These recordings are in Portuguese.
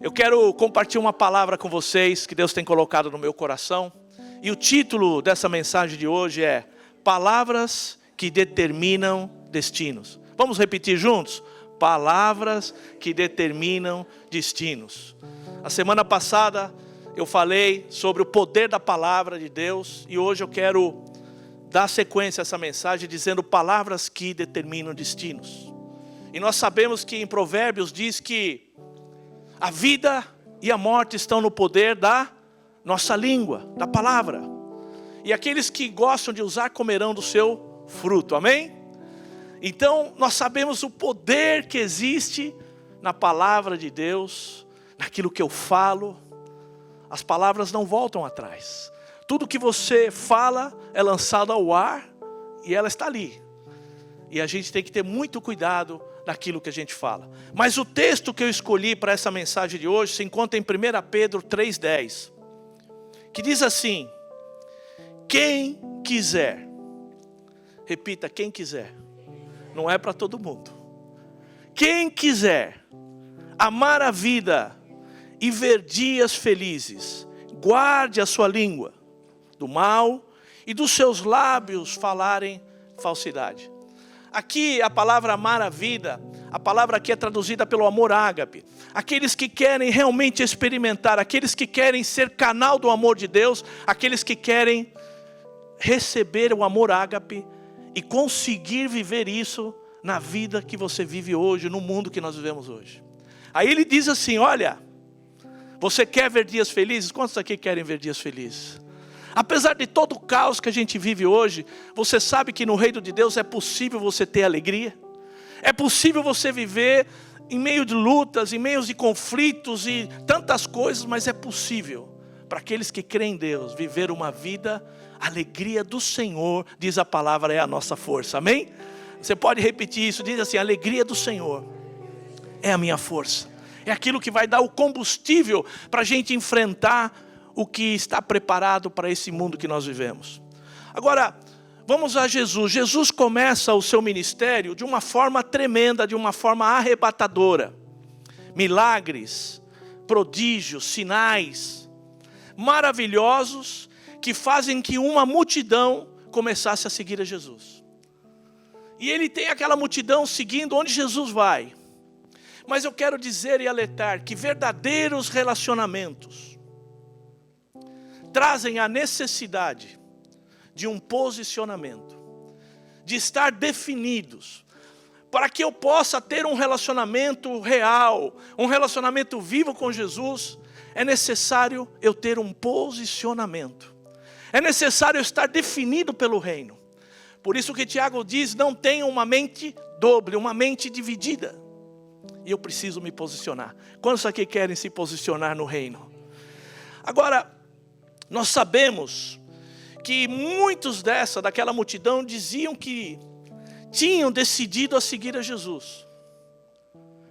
Eu quero compartilhar uma palavra com vocês que Deus tem colocado no meu coração. E o título dessa mensagem de hoje é Palavras que determinam destinos. Vamos repetir juntos? Palavras que determinam destinos. A semana passada eu falei sobre o poder da palavra de Deus. E hoje eu quero dar sequência a essa mensagem dizendo palavras que determinam destinos. E nós sabemos que em Provérbios diz que a vida e a morte estão no poder da nossa língua, da palavra. E aqueles que gostam de usar comerão do seu fruto, amém? Então nós sabemos o poder que existe na palavra de Deus, naquilo que eu falo. As palavras não voltam atrás. Tudo que você fala é lançado ao ar e ela está ali. E a gente tem que ter muito cuidado daquilo que a gente fala. Mas o texto que eu escolhi para essa mensagem de hoje se encontra em 1 Pedro 3,10. Que diz assim: quem quiser, repita, quem quiser, não é para todo mundo. Quem quiser amar a vida e ver dias felizes, guarde a sua língua do mal e dos seus lábios falarem falsidade. Aqui a palavra amar a vida, a palavra aqui é traduzida pelo amor ágape. Aqueles que querem realmente experimentar, aqueles que querem ser canal do amor de Deus, aqueles que querem receber o amor ágape e conseguir viver isso na vida que você vive hoje, no mundo que nós vivemos hoje. Aí ele diz assim, olha, você quer ver dias felizes? Quantos aqui querem ver dias felizes? Apesar de todo o caos que a gente vive hoje, você sabe que no reino de Deus é possível você ter alegria? É possível você viver em meio de lutas, em meio de conflitos e tantas coisas, mas é possível para aqueles que creem em Deus viver uma vida, a alegria do Senhor, diz a palavra, é a nossa força, amém? Você pode repetir isso, diz assim, a alegria do Senhor é a minha força. É aquilo que vai dar o combustível para a gente enfrentar o que está preparado para esse mundo que nós vivemos. Agora, vamos a Jesus. Jesus começa o seu ministério de uma forma tremenda, de uma forma arrebatadora. Milagres, prodígios, sinais maravilhosos que fazem que uma multidão começasse a seguir a Jesus. E ele tem aquela multidão seguindo onde Jesus vai. Mas eu quero dizer e alertar que verdadeiros relacionamentos trazem a necessidade de um posicionamento, de estar definidos, para que eu possa ter um relacionamento real, um relacionamento vivo com Jesus, é necessário eu ter um posicionamento, é necessário eu estar definido pelo reino. Por isso que Tiago diz, não tenha uma mente doble, uma mente dividida, e eu preciso me posicionar. Quantos aqui querem se posicionar no reino? Agora, nós sabemos que muitos daquela multidão diziam que tinham decidido a seguir a Jesus.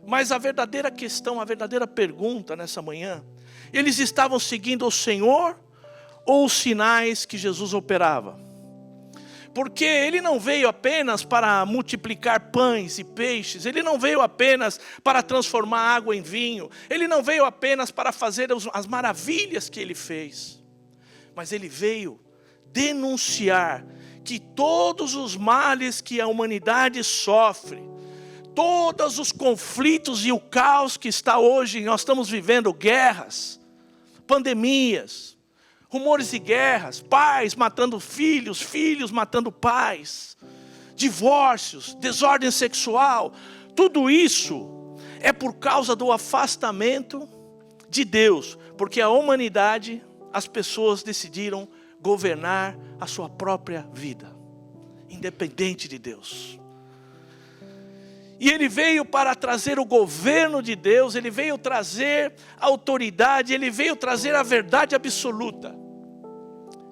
Mas a verdadeira questão, a verdadeira pergunta nessa manhã, eles estavam seguindo o Senhor ou os sinais que Jesus operava? Porque ele não veio apenas para multiplicar pães e peixes, ele não veio apenas para transformar água em vinho, ele não veio apenas para fazer as maravilhas que ele fez. Mas ele veio denunciar que todos os males que a humanidade sofre, todos os conflitos e o caos que está hoje, nós estamos vivendo guerras, pandemias, rumores de guerras, pais matando filhos, filhos matando pais, divórcios, desordem sexual, tudo isso é por causa do afastamento de Deus, porque a humanidade, as pessoas decidiram governar a sua própria vida, independente de Deus. E ele veio para trazer o governo de Deus, ele veio trazer a autoridade, ele veio trazer a verdade absoluta,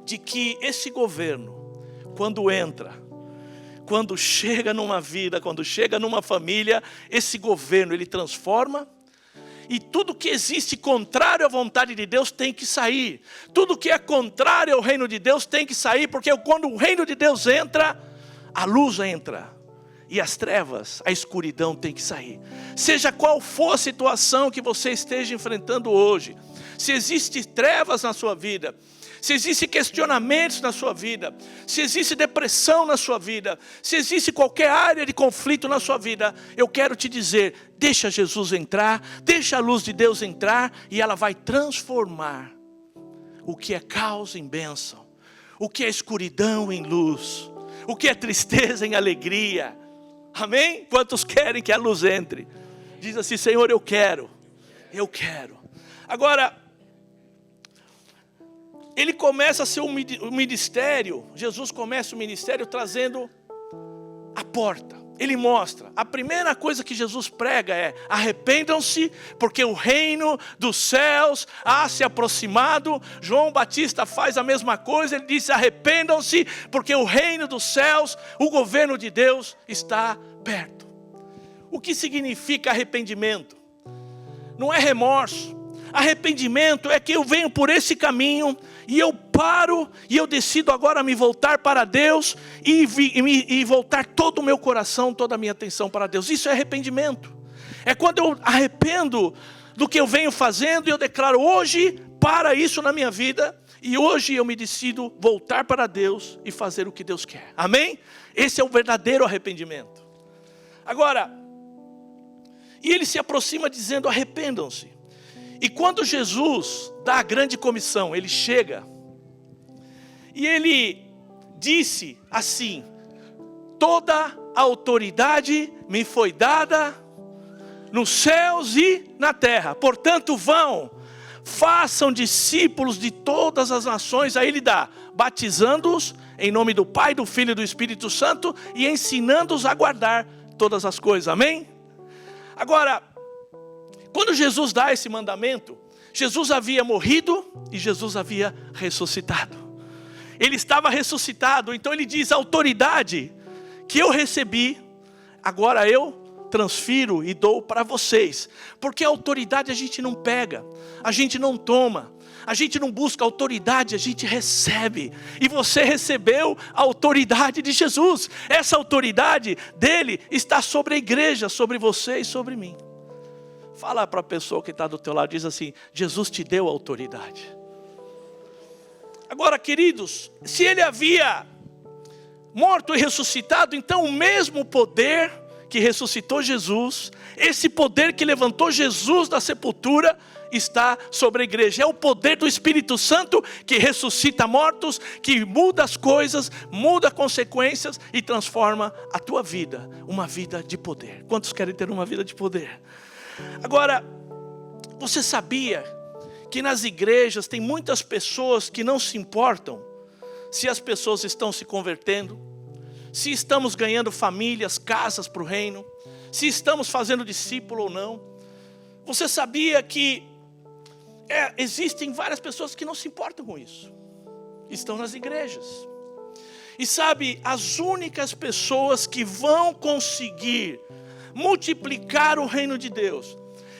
de que esse governo, quando entra, quando chega numa vida, quando chega numa família, esse governo ele transforma. E tudo que existe contrário à vontade de Deus tem que sair. Tudo que é contrário ao reino de Deus tem que sair. Porque quando o reino de Deus entra, a luz entra. e as trevas, a escuridão tem que sair. Seja qual for a situação que você esteja enfrentando hoje, se existe trevas na sua vida, se existe questionamentos na sua vida, se existe depressão na sua vida, se existe qualquer área de conflito na sua vida, eu quero te dizer, deixa Jesus entrar, deixa a luz de Deus entrar, e ela vai transformar o que é caos em bênção, o que é escuridão em luz, o que é tristeza em alegria. Amém? Quantos querem que a luz entre? Diz assim, Senhor, eu quero. Agora, ele começa a ser um ministério, Jesus começa o ministério trazendo a porta. Ele mostra, a primeira coisa que Jesus prega é: arrependam-se, porque o reino dos céus há se aproximado. João Batista faz a mesma coisa, ele diz: arrependam-se, porque o reino dos céus, o governo de Deus está perto. O que significa arrependimento? Não é remorso. Arrependimento é que eu venho por esse caminho e eu paro e eu decido agora me voltar para Deus e voltar todo o meu coração, toda a minha atenção para Deus. Isso é arrependimento. É quando eu arrependo do que eu venho fazendo e eu declaro: hoje para isso na minha vida, e hoje eu me decido voltar para Deus e fazer o que Deus quer. Amém? Esse é o verdadeiro arrependimento. Agora, e ele se aproxima dizendo: arrependam-se. E quando Jesus dá a grande comissão, ele chega e ele disse assim: toda a autoridade me foi dada nos céus e na terra. Portanto, vão, façam discípulos de todas as nações. Aí ele dá: batizando-os em nome do Pai, do Filho e do Espírito Santo, e ensinando-os a guardar todas as coisas. Amém? Agora, quando Jesus dá esse mandamento, Jesus havia morrido e Jesus havia ressuscitado. Ele estava ressuscitado, então ele diz: a autoridade que eu recebi, agora eu transfiro e dou para vocês. Porque a autoridade a gente não pega, a gente não toma, a gente não busca autoridade, a gente recebe. E você recebeu a autoridade de Jesus. Essa autoridade dele está sobre a igreja, sobre você e sobre mim. Fala para a pessoa que está do teu lado, diz assim: Jesus te deu autoridade. Agora, queridos, se ele havia morto e ressuscitado, então o mesmo poder que ressuscitou Jesus, esse poder que levantou Jesus da sepultura, está sobre a igreja. É o poder do Espírito Santo que ressuscita mortos, que muda as coisas, muda consequências e transforma a tua vida, uma vida de poder. Quantos querem ter uma vida de poder? Agora, você sabia que nas igrejas tem muitas pessoas que não se importam se as pessoas estão se convertendo, se estamos ganhando famílias, casas para o reino, se estamos fazendo discípulo ou não? Você sabia que existem várias pessoas que não se importam com isso, estão nas igrejas. E sabe, as únicas pessoas que vão conseguir multiplicar o reino de Deus,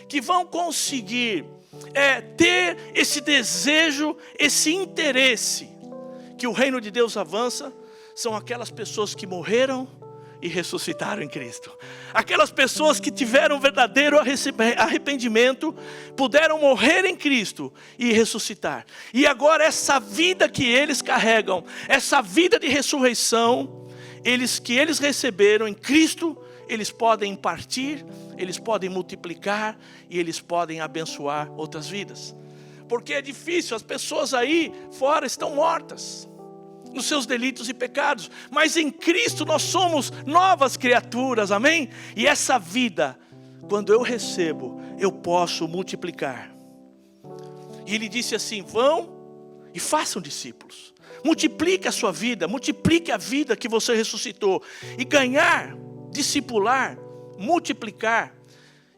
que vão conseguir ter esse desejo, esse interesse que o reino de Deus avança, são aquelas pessoas que morreram e ressuscitaram em Cristo. Aquelas pessoas que tiveram verdadeiro arrependimento, puderam morrer em Cristo e ressuscitar. E agora essa vida que eles carregam, essa vida de ressurreição, que eles receberam em Cristo, eles podem impartir, eles podem multiplicar e eles podem abençoar outras vidas. Porque é difícil, as pessoas aí fora estão mortas nos seus delitos e pecados, mas em Cristo nós somos novas criaturas, amém? E essa vida, quando eu recebo, eu posso multiplicar. E ele disse assim: vão e façam discípulos. Multiplique a sua vida, multiplique a vida que você ressuscitou. E ganhar, discipular, multiplicar.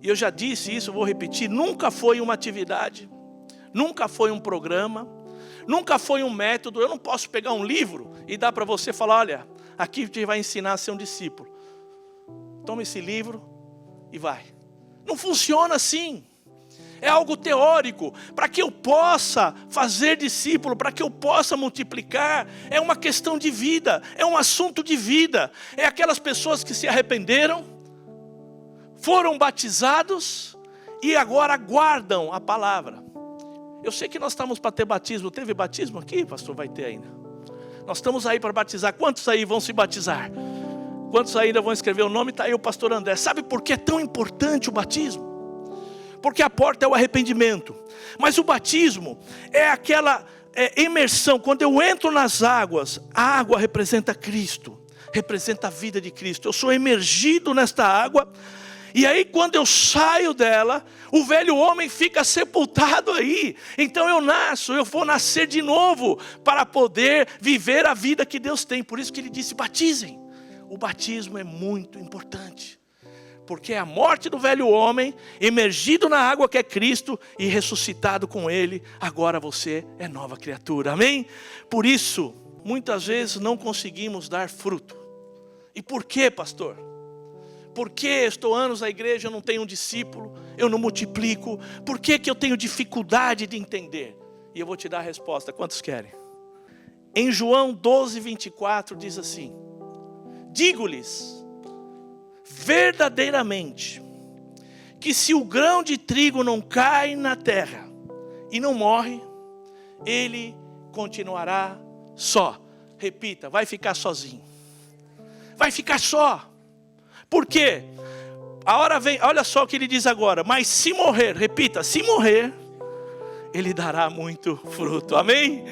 E eu já disse isso, vou repetir: nunca foi uma atividade, nunca foi um programa, nunca foi um método. Eu não posso pegar um livro e dar para você e falar: olha, aqui te vai ensinar a ser um discípulo. Toma esse livro e vai. Não funciona assim. é algo teórico. Para que eu possa fazer discípulo, para que eu possa multiplicar, é uma questão de vida, é um assunto de vida. É aquelas pessoas que se arrependeram, foram batizados e agora aguardam a palavra. Eu sei que nós estamos para ter batismo. Teve batismo aqui, pastor? Vai ter ainda. Nós estamos aí para batizar. Quantos aí vão se batizar? Quantos ainda vão escrever o nome? Está aí o pastor André. Sabe por que é tão importante o batismo? Porque a porta é o arrependimento. Mas o batismo é aquela imersão. Quando eu entro nas águas, a água representa Cristo. Representa a vida de Cristo. Eu sou emergido nesta água. E aí quando eu saio dela, o velho homem fica sepultado aí. Então eu vou nascer de novo para poder viver a vida que Deus tem. Por isso que ele disse, batizem. O batismo é muito importante. Porque é a morte do velho homem, emergido na água que é Cristo e ressuscitado com Ele, agora você é nova criatura. Amém? Por isso, muitas vezes não conseguimos dar fruto. E por quê, pastor? Por que estou anos na igreja, eu não tenho um discípulo, eu não multiplico? Por que eu tenho dificuldade de entender? E eu vou te dar a resposta, quantos querem? Em João 12, 24 diz assim: digo-lhes verdadeiramente, que se o grão de trigo não cai na terra e não morre, ele continuará só. Repita, vai ficar sozinho. Vai ficar só. Por quê? A hora vem, olha só o que ele diz agora. Mas se morrer, repita, se morrer, ele dará muito fruto. Amém?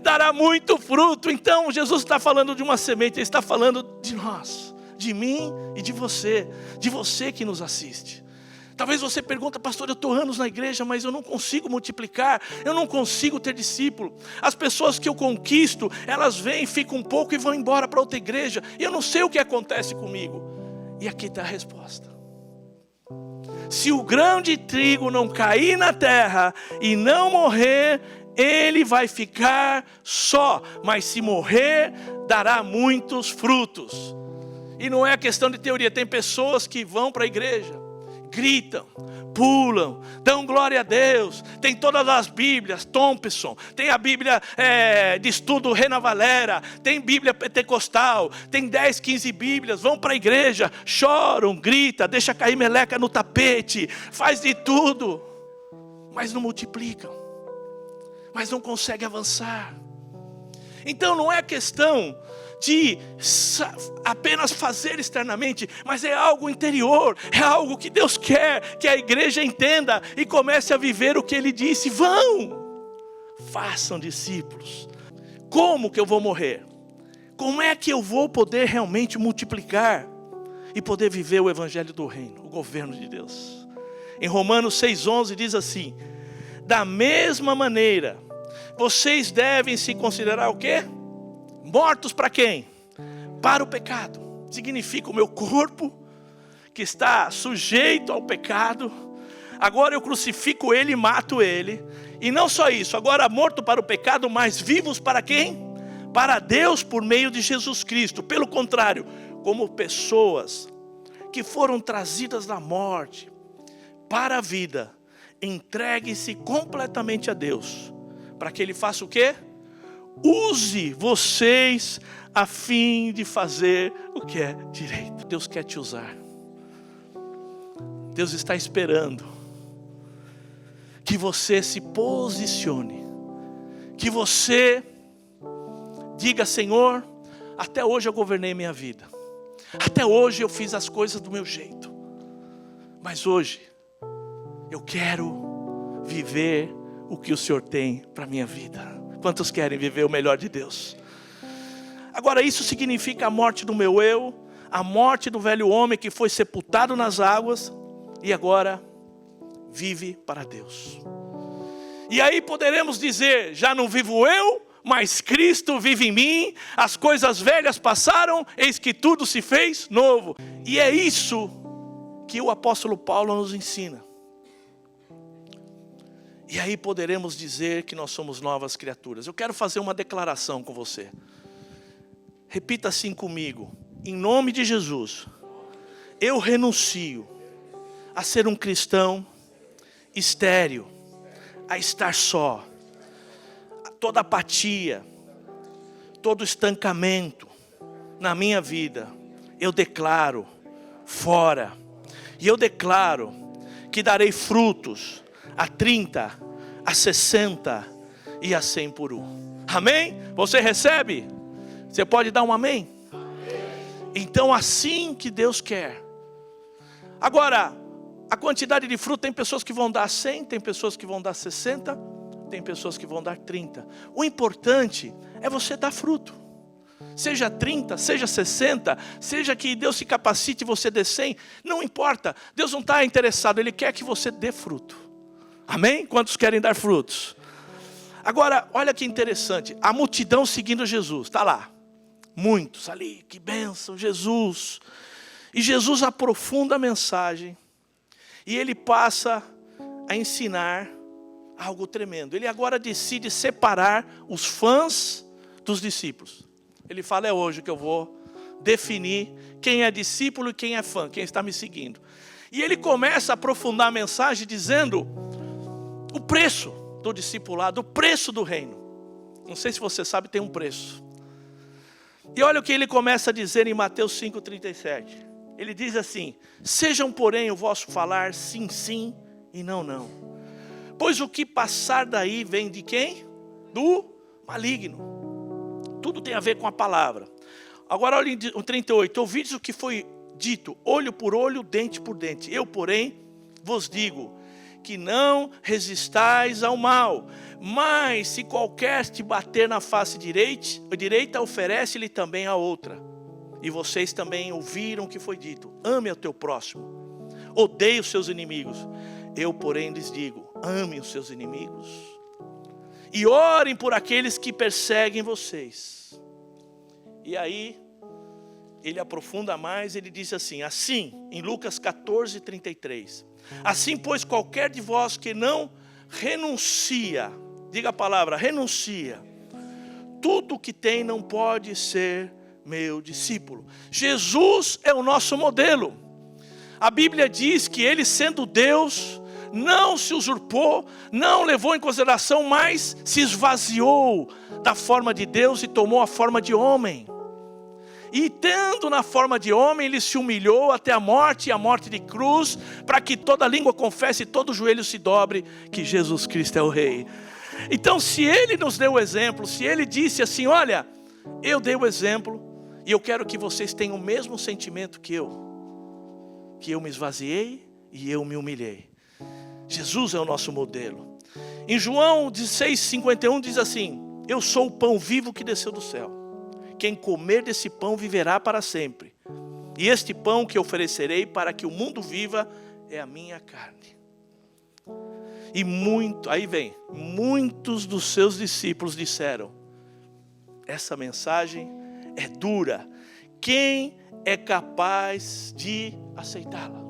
Dará muito fruto. Então Jesus está falando de uma semente, ele está falando de nós, de mim e de você que nos assiste. Talvez você pergunte, pastor, eu estou anos na igreja, mas eu não consigo multiplicar, eu não consigo ter discípulo. As pessoas que eu conquisto, elas vêm, ficam um pouco e vão embora para outra igreja. E eu não sei o que acontece comigo. E aqui está a resposta. Se o grão de trigo não cair na terra e não morrer, ele vai ficar só. Mas se morrer, dará muitos frutos. E não é questão de teoria. Tem pessoas que vão para a igreja, gritam, pulam, dão glória a Deus. Tem todas as Bíblias, Thompson. Tem a Bíblia de estudo Reina Valera. Tem Bíblia pentecostal. Tem 10, 15 Bíblias. Vão para a igreja, choram, gritam, deixa cair meleca no tapete. Faz de tudo. Mas não multiplicam. Mas não conseguem avançar. Então não é questão de apenas fazer externamente, mas é algo interior, é algo que Deus quer que a igreja entenda e comece a viver o que Ele disse. Façam discípulos. Como que eu vou morrer? Como é que eu vou poder realmente multiplicar e poder viver o evangelho do reino, o governo de Deus? Em Romanos 6,11 diz assim: da mesma maneira, vocês devem se considerar o quê? Mortos para quem? Para o pecado. Significa o meu corpo que está sujeito ao pecado. Agora eu crucifico ele e mato ele. E não só isso, agora morto para o pecado, mas vivos para quem? Para Deus por meio de Jesus Cristo. Pelo contrário, como pessoas que foram trazidas da morte para a vida, entregue-se completamente a Deus, para que Ele faça o quê? Use vocês a fim de fazer o que é direito. Deus quer te usar. Deus está esperando que você se posicione, que você diga: Senhor, até hoje eu governei minha vida, até hoje eu fiz as coisas do meu jeito, mas hoje eu quero viver o que o Senhor tem para a minha vida. Quantos querem viver o melhor de Deus? Agora isso significa a morte do meu eu, a morte do velho homem que foi sepultado nas águas e agora vive para Deus. E aí poderemos dizer: já não vivo eu, mas Cristo vive em mim. As coisas velhas passaram, eis que tudo se fez novo. E é isso que o apóstolo Paulo nos ensina. E aí poderemos dizer que nós somos novas criaturas. Eu quero fazer uma declaração com você. Repita assim comigo: em nome de Jesus, eu renuncio a ser um cristão estéril, a estar só, toda apatia, todo estancamento na minha vida, eu declaro fora. E eu declaro que darei frutos a 30, a 60 e a 100 por um. Amém? Você recebe? Você pode dar um amém? Então assim que Deus quer. Agora, a quantidade de fruto, tem pessoas que vão dar 100, tem pessoas que vão dar 60, tem pessoas que vão dar 30. O importante é você dar fruto. Seja 30, seja 60, seja que Deus se capacite e você dê 100, não importa. Deus não está interessado, Ele quer que você dê fruto. Amém? Quantos querem dar frutos? Agora, olha que interessante, a multidão seguindo Jesus, está lá. Muitos ali, que bênção, Jesus. E Jesus aprofunda a mensagem. E Ele passa a ensinar algo tremendo. Ele agora decide separar os fãs dos discípulos. Ele fala, é hoje que eu vou definir quem é discípulo e quem é fã, quem está me seguindo. E Ele começa a aprofundar a mensagem dizendo o preço do discipulado, o preço do reino. Não sei se você sabe, tem um preço. E olha o que Ele começa a dizer em Mateus 5,37. Ele diz assim, sejam porém o vosso falar sim, sim e não, não. Pois o que passar daí vem de quem? Do maligno. Tudo tem a ver com a palavra. Agora olha o 38. Ouvides o que foi dito, olho por olho, dente por dente. Eu, porém, vos digo que não resistais ao mal. Mas se qualquer te bater na face direita, oferece-lhe também a outra. E vocês também ouviram o que foi dito. Ame ao teu próximo. Odeie os seus inimigos. Eu, porém, lhes digo, ame os seus inimigos. E orem por aqueles que perseguem vocês. E aí, ele aprofunda mais, ele diz assim, em Lucas 14:33. Assim, pois, qualquer de vós que não renuncia, diga a palavra, renuncia, tudo o que tem não pode ser meu discípulo. Jesus é o nosso modelo. A Bíblia diz que Ele, sendo Deus, não se usurpou, não levou em consideração, mas se esvaziou da forma de Deus e tomou a forma de homem. E tendo na forma de homem, Ele se humilhou até a morte, e a morte de cruz, para que toda língua confesse e todo joelho se dobre, que Jesus Cristo é o Rei. Então, se Ele nos deu o exemplo, se Ele disse assim, olha, eu dei o exemplo, e eu quero que vocês tenham o mesmo sentimento que eu me esvaziei e eu me humilhei. Jesus é o nosso modelo. Em João 16:51 diz assim, eu sou o pão vivo que desceu do céu. Quem comer desse pão viverá para sempre. E este pão que oferecerei para que o mundo viva é a minha carne. E muitos dos seus discípulos disseram, essa mensagem é dura. Quem é capaz de aceitá-la?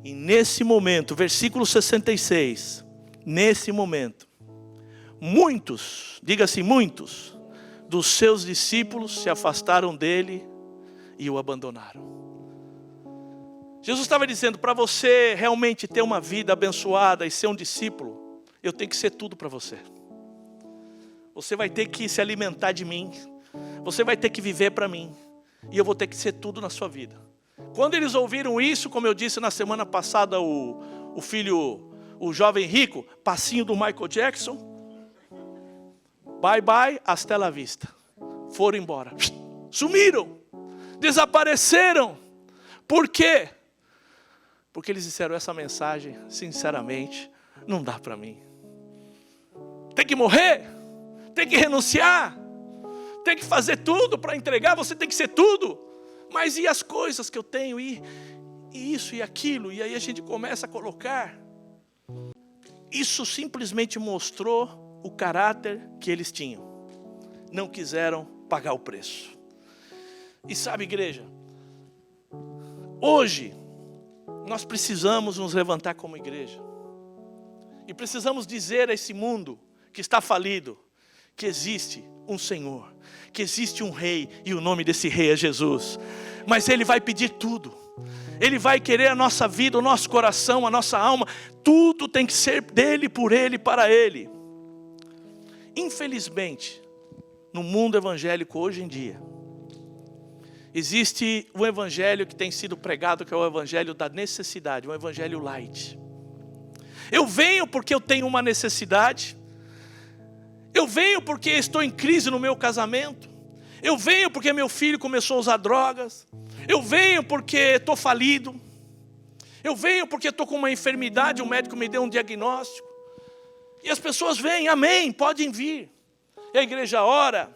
E nesse momento, versículo 66, nesse momento, muitos, diga assim, muitos dos seus discípulos se afastaram dele e o abandonaram. Jesus estava dizendo, para você realmente ter uma vida abençoada e ser um discípulo, eu tenho que ser tudo para você. Você vai ter que se alimentar de mim, você vai ter que viver para mim, e eu vou ter que ser tudo na sua vida. Quando eles ouviram isso, como eu disse na semana passada, o filho, o jovem rico, passinho do Michael Jackson, bye bye, hasta la vista. Foram embora. Sumiram. Desapareceram. Por quê? Porque eles disseram, essa mensagem, sinceramente, não dá para mim. Tem que morrer. Tem que renunciar. Tem que fazer tudo para entregar. Você tem que ser tudo. Mas e as coisas que eu tenho? E isso e aquilo? E aí a gente começa a colocar. Isso simplesmente mostrou o caráter que eles tinham. Não quiseram pagar o preço. E sabe, igreja, hoje nós precisamos nos levantar como igreja. E precisamos dizer a esse mundo que está falido, que existe um Senhor, que existe um Rei, e o nome desse Rei é Jesus. Mas Ele vai pedir tudo. Ele vai querer a nossa vida, o nosso coração, a nossa alma. Tudo tem que ser dele, por ele, para ele. Infelizmente, no mundo evangélico hoje em dia, existe um evangelho que tem sido pregado, que é o evangelho da necessidade, um evangelho light. Eu venho porque eu tenho uma necessidade. Eu venho porque estou em crise no meu casamento. Eu venho porque meu filho começou a usar drogas. Eu venho porque estou falido. Eu venho porque estou com uma enfermidade, o médico me deu um diagnóstico. E as pessoas vêm, amém, podem vir. E a igreja ora,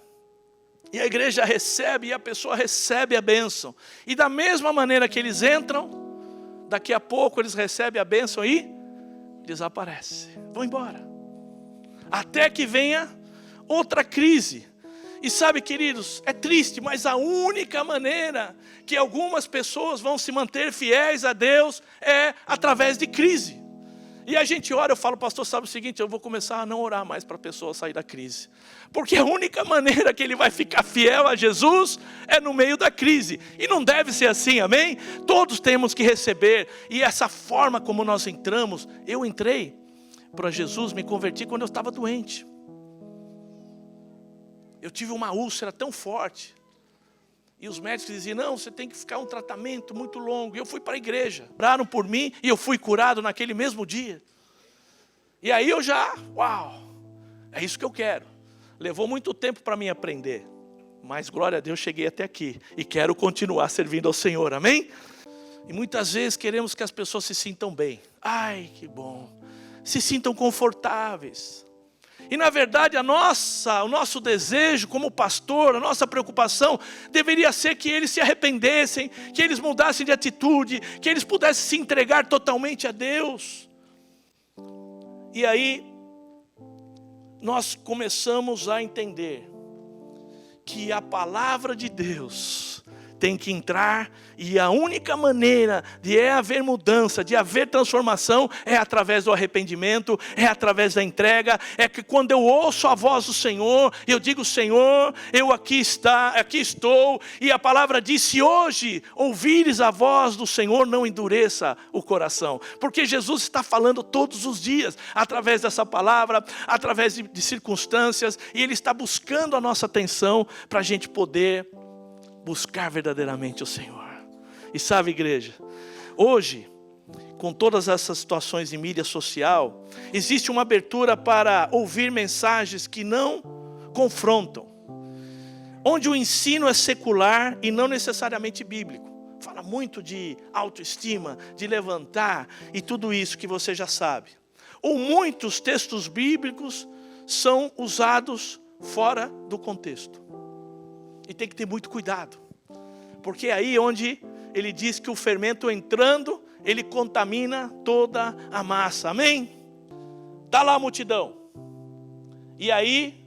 e a igreja recebe, e a pessoa recebe a bênção. E da mesma maneira que eles entram, daqui a pouco eles recebem a bênção e desaparecem, vão embora. Até que venha outra crise. E sabe, queridos, é triste, mas a única maneira que algumas pessoas vão se manter fiéis a Deus é através de crise. E a gente ora, eu falo, pastor, sabe o seguinte, eu vou começar a não orar mais para a pessoa sair da crise. Porque a única maneira que ele vai ficar fiel a Jesus é no meio da crise. E não deve ser assim, amém? Todos temos que receber. E essa forma como nós entramos, eu entrei para Jesus, me converti quando eu estava doente. Eu tive uma úlcera tão forte. E os médicos diziam, não, você tem que ficar um tratamento muito longo. E eu fui para a igreja. Oraram por mim e eu fui curado naquele mesmo dia. E aí eu já, uau, é isso que eu quero. Levou muito tempo para mim aprender. Mas glória a Deus, cheguei até aqui. E quero continuar servindo ao Senhor, amém? E muitas vezes queremos que as pessoas se sintam bem. Ai, que bom. Se sintam confortáveis. E na verdade o nosso desejo como pastor, a nossa preocupação deveria ser que eles se arrependessem, que eles mudassem de atitude, que eles pudessem se entregar totalmente a Deus. E aí nós começamos a entender que a palavra de Deus tem que entrar, e a única maneira de haver mudança, de haver transformação, é através do arrependimento, é através da entrega. É que quando eu ouço a voz do Senhor, eu digo, Senhor, eu aqui estou, e a palavra diz, se hoje ouvires a voz do Senhor, não endureça o coração, porque Jesus está falando todos os dias, através dessa palavra, através de circunstâncias, e Ele está buscando a nossa atenção, para a gente poder buscar verdadeiramente o Senhor. E sabe, igreja, hoje, com todas essas situações em mídia social, existe uma abertura para ouvir mensagens que não confrontam, onde o ensino é secular e não necessariamente bíblico. Fala muito de autoestima, de levantar e tudo isso que você já sabe. Ou muitos textos bíblicos são usados fora do contexto. E tem que ter muito cuidado, porque é aí onde ele diz que o fermento entrando, ele contamina toda a massa, amém? Está lá a multidão, e aí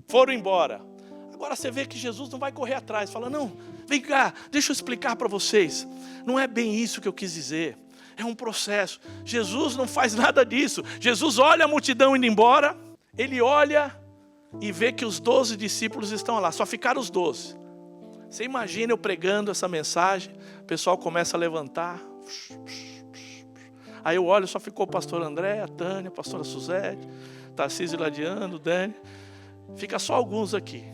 foram embora. Agora você vê que Jesus não vai correr atrás, fala, não, vem cá, deixa eu explicar para vocês, não é bem isso que eu quis dizer, é um processo. Jesus não faz nada disso. Jesus olha a multidão indo embora, ele olha e vê que os 12 discípulos estão lá, só ficaram os 12. Você imagina eu pregando essa mensagem, o pessoal começa a levantar. Aí eu olho, só ficou o pastor André, a Tânia, a pastora Suzete, Tarcísio Ladiano, Dani. Fica só alguns aqui.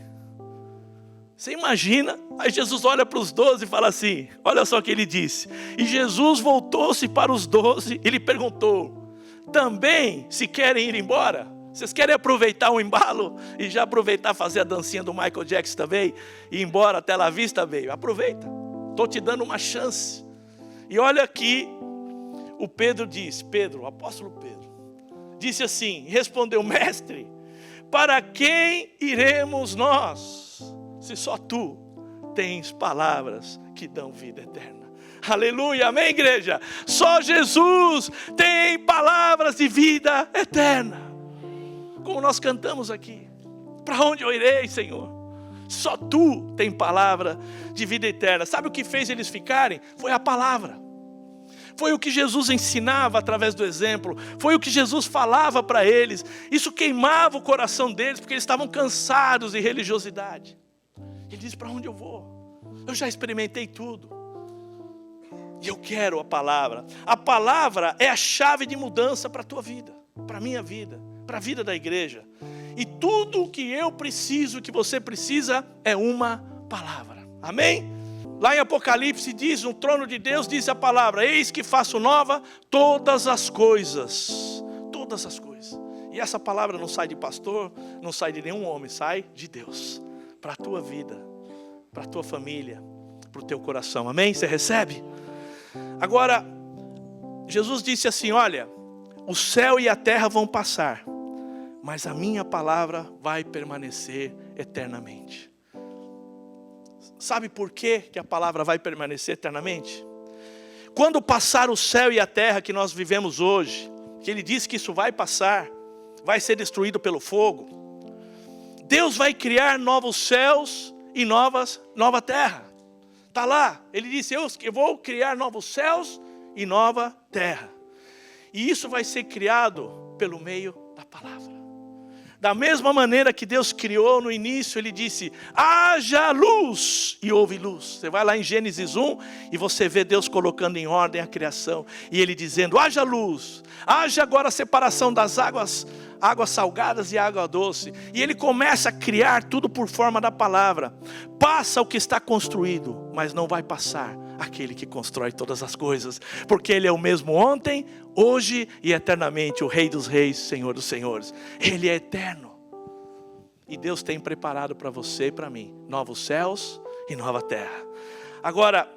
Você imagina, aí Jesus olha para os 12 e fala assim, olha só o que ele disse. E Jesus voltou-se para os 12, ele perguntou, também se querem ir embora? Vocês querem aproveitar o embalo e já aproveitar fazer a dancinha do Michael Jackson também? E ir embora até lá vista, veio. Aproveita. Estou te dando uma chance. E olha aqui, o Pedro diz, o apóstolo Pedro, disse assim, respondeu, mestre, para quem iremos nós, se só tu tens palavras que dão vida eterna? Aleluia, amém, igreja? Só Jesus tem palavras de vida eterna. Como nós cantamos aqui, para onde eu irei, Senhor? Só tu tem palavra de vida eterna. Sabe o que fez eles ficarem? Foi a palavra. Foi o que Jesus ensinava através do exemplo. Foi o que Jesus falava para eles. Isso queimava o coração deles, porque eles estavam cansados de religiosidade. Ele diz, para onde eu vou? Eu já experimentei tudo. E eu quero a palavra. A palavra é a chave de mudança para a tua vida, para a minha vida, para a vida da igreja. E tudo o que eu preciso, que você precisa, é uma palavra. Amém? Lá em Apocalipse diz, no trono de Deus diz a palavra: eis que faço nova todas as coisas. Todas as coisas. E essa palavra não sai de pastor, não sai de nenhum homem, sai de Deus. Para a tua vida, para a tua família, para o teu coração. Amém? Você recebe? Agora, Jesus disse assim: olha, o céu e a terra vão passar, mas a minha palavra vai permanecer eternamente. Sabe por que a palavra vai permanecer eternamente? Quando passar o céu e a terra que nós vivemos hoje, que ele disse que isso vai passar, vai ser destruído pelo fogo, Deus vai criar novos céus e nova terra. Está lá, ele disse: eu vou criar novos céus e nova terra. E isso vai ser criado pelo meio da palavra. Da mesma maneira que Deus criou no início, ele disse: haja luz, e houve luz. Você vai lá em Gênesis 1 e você vê Deus colocando em ordem a criação. E ele dizendo: haja luz, haja agora a separação das águas salgadas e água doce. E ele começa a criar tudo por forma da palavra. Passa o que está construído, mas não vai passar aquele que constrói todas as coisas, porque ele é o mesmo ontem, hoje e eternamente, o Rei dos Reis, Senhor dos Senhores. Ele é eterno. E Deus tem preparado para você e para mim novos céus e nova terra. Agora,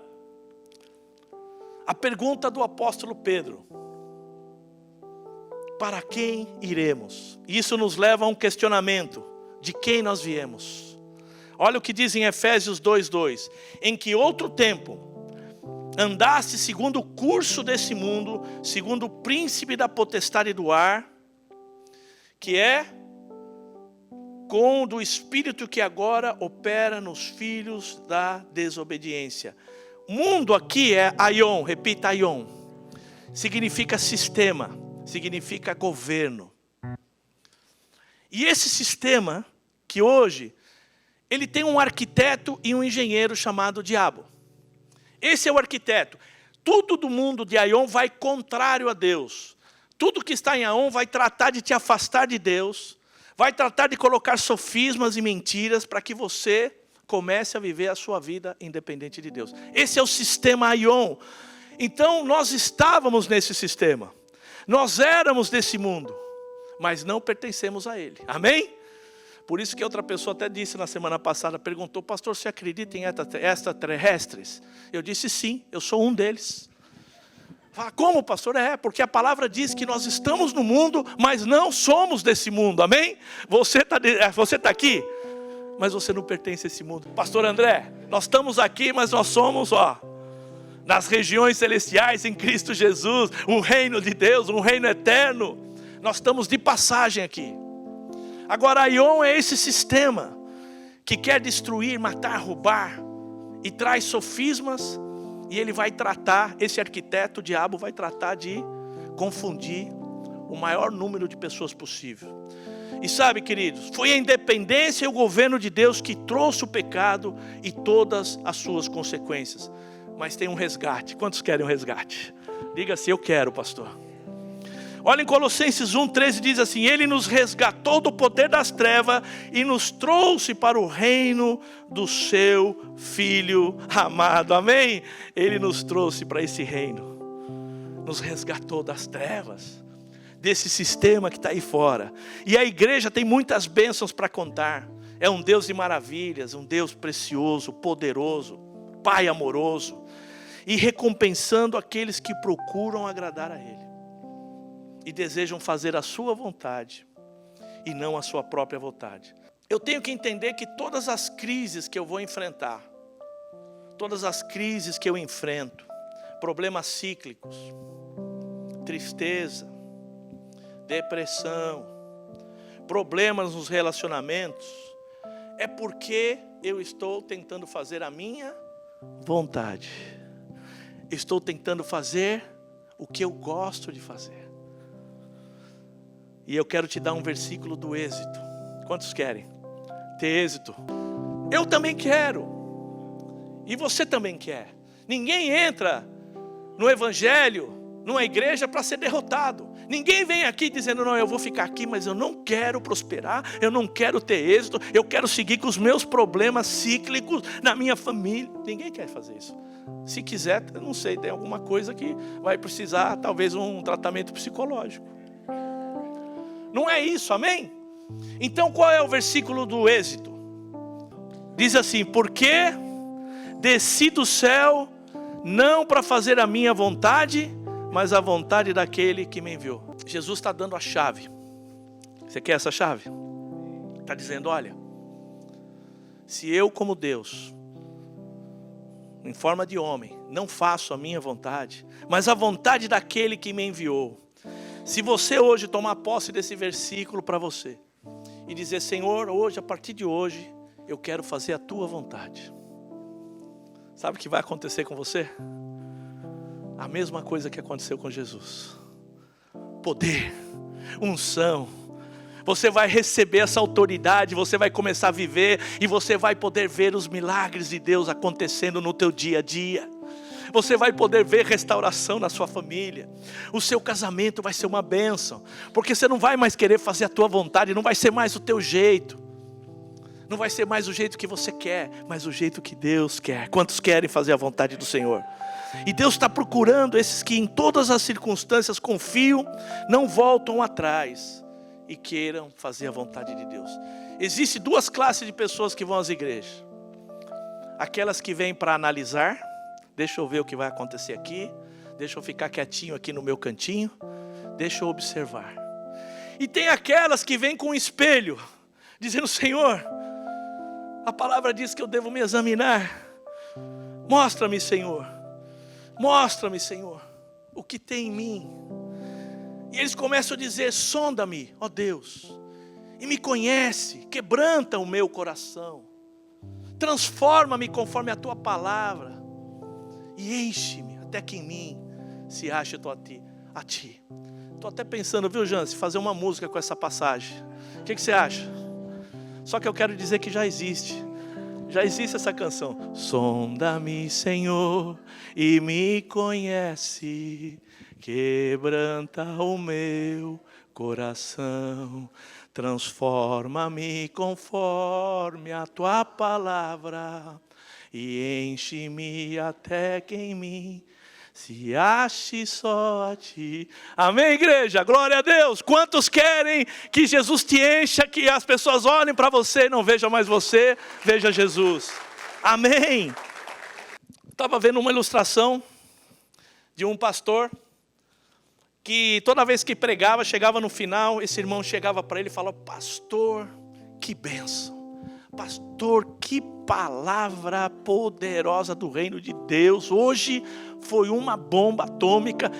a pergunta do apóstolo Pedro: para quem iremos? Isso nos leva a um questionamento: de quem nós viemos? Olha o que diz em Efésios 2:2: em que outro tempo andaste segundo o curso desse mundo, segundo o príncipe da potestade do ar, que é com do espírito que agora opera nos filhos da desobediência. Mundo aqui é aion, repita aion. Significa sistema, significa governo. E esse sistema, que hoje, ele tem um arquiteto e um engenheiro chamado diabo. Esse é o arquiteto. Tudo do mundo de Aion vai contrário a Deus. Tudo que está em Aion vai tratar de te afastar de Deus, vai tratar de colocar sofismas e mentiras para que você comece a viver a sua vida independente de Deus. Esse é o sistema Aion. Então nós estávamos nesse sistema. Nós éramos desse mundo, mas não pertencemos a ele. Amém? Por isso que outra pessoa até disse na semana passada, perguntou: pastor, você acredita em extraterrestres? Eu disse sim, eu sou um deles. Fala: como, pastor? Porque a palavra diz que nós estamos no mundo, mas não somos desse mundo. Amém? Você está aqui, mas você não pertence a esse mundo. Pastor André, nós estamos aqui, mas nós somos, nas regiões celestiais em Cristo Jesus, um reino de Deus, um reino eterno. Nós estamos de passagem aqui. Agora, Aion é esse sistema que quer destruir, matar, roubar, e traz sofismas, e ele vai tratar, esse arquiteto, o diabo, vai tratar de confundir o maior número de pessoas possível. E sabe, queridos, foi a independência e o governo de Deus que trouxe o pecado e todas as suas consequências. Mas tem um resgate. Quantos querem um resgate? Diga assim: eu quero, pastor. Olha em Colossenses 1:13, diz assim: ele nos resgatou do poder das trevas e nos trouxe para o reino do seu Filho amado. Amém? Ele nos trouxe para esse reino, nos resgatou das trevas, desse sistema que está aí fora. E a igreja tem muitas bênçãos para contar. É um Deus de maravilhas, um Deus precioso, poderoso, Pai amoroso, e recompensando aqueles que procuram agradar a Ele e desejam fazer a sua vontade e não a sua própria vontade. Eu tenho que entender que todas as crises que eu vou enfrentar, todas as crises que eu enfrento, problemas cíclicos, tristeza, depressão, problemas nos relacionamentos, é porque eu estou tentando fazer a minha vontade. Estou tentando fazer o que eu gosto de fazer. E eu quero te dar um versículo do êxito. Quantos querem ter êxito? Eu também quero. E você também quer. Ninguém entra no evangelho, numa igreja, para ser derrotado. Ninguém vem aqui dizendo, não, eu vou ficar aqui, mas eu não quero prosperar, eu não quero ter êxito, eu quero seguir com os meus problemas cíclicos na minha família. Ninguém quer fazer isso. Se quiser, eu não sei, tem alguma coisa que vai precisar, talvez um tratamento psicológico. Não é isso, amém? Então qual é o versículo do Êxodo? Diz assim, porque desci do céu, não para fazer a minha vontade, mas a vontade daquele que me enviou. Jesus está dando a chave. Você quer essa chave? Está dizendo, olha, se eu como Deus, em forma de homem, não faço a minha vontade, mas a vontade daquele que me enviou. Se você hoje tomar posse desse versículo para você, e dizer, Senhor, hoje, a partir de hoje, eu quero fazer a tua vontade. Sabe o que vai acontecer com você? A mesma coisa que aconteceu com Jesus. Poder, unção. Você vai receber essa autoridade, você vai começar a viver e você vai poder ver os milagres de Deus acontecendo no teu dia a dia. Você vai poder ver restauração na sua família. O seu casamento vai ser uma bênção, porque você não vai mais querer fazer a tua vontade, não vai ser mais o teu jeito. Não vai ser mais o jeito que você quer, mas o jeito que Deus quer. Quantos querem fazer a vontade do Senhor? E Deus está procurando esses que em todas as circunstâncias confiam, não voltam atrás e queiram fazer a vontade de Deus. Existem duas classes de pessoas que vão às igrejas. Aquelas que vêm para analisar, deixa eu ver o que vai acontecer aqui, deixa eu ficar quietinho aqui no meu cantinho, deixa eu observar. E tem aquelas que vêm com um espelho, dizendo, Senhor, a palavra diz que eu devo me examinar. Mostra-me, Senhor. Mostra-me, Senhor, o que tem em mim. E eles começam a dizer, sonda-me, ó Deus, e me conhece, quebranta o meu coração. Transforma-me conforme a tua palavra. E enche-me, até que em mim se ache a ti. Estou até pensando, viu, Jance, fazer uma música com essa passagem. O que você acha? Só que eu quero dizer que já existe essa canção. Sonda-me, Senhor, e me conhece, quebranta o meu coração, transforma-me conforme a tua palavra, e enche-me até que em mim se ache só a ti. Amém, igreja? Glória a Deus. Quantos querem que Jesus te encha, que as pessoas olhem para você e não vejam mais você, veja Jesus. Amém. Estava vendo uma ilustração de um pastor que toda vez que pregava, chegava no final, esse irmão chegava para ele e falava, pastor, que bênção. Pastor, que palavra poderosa do reino de Deus. Hoje foi uma bomba atômica.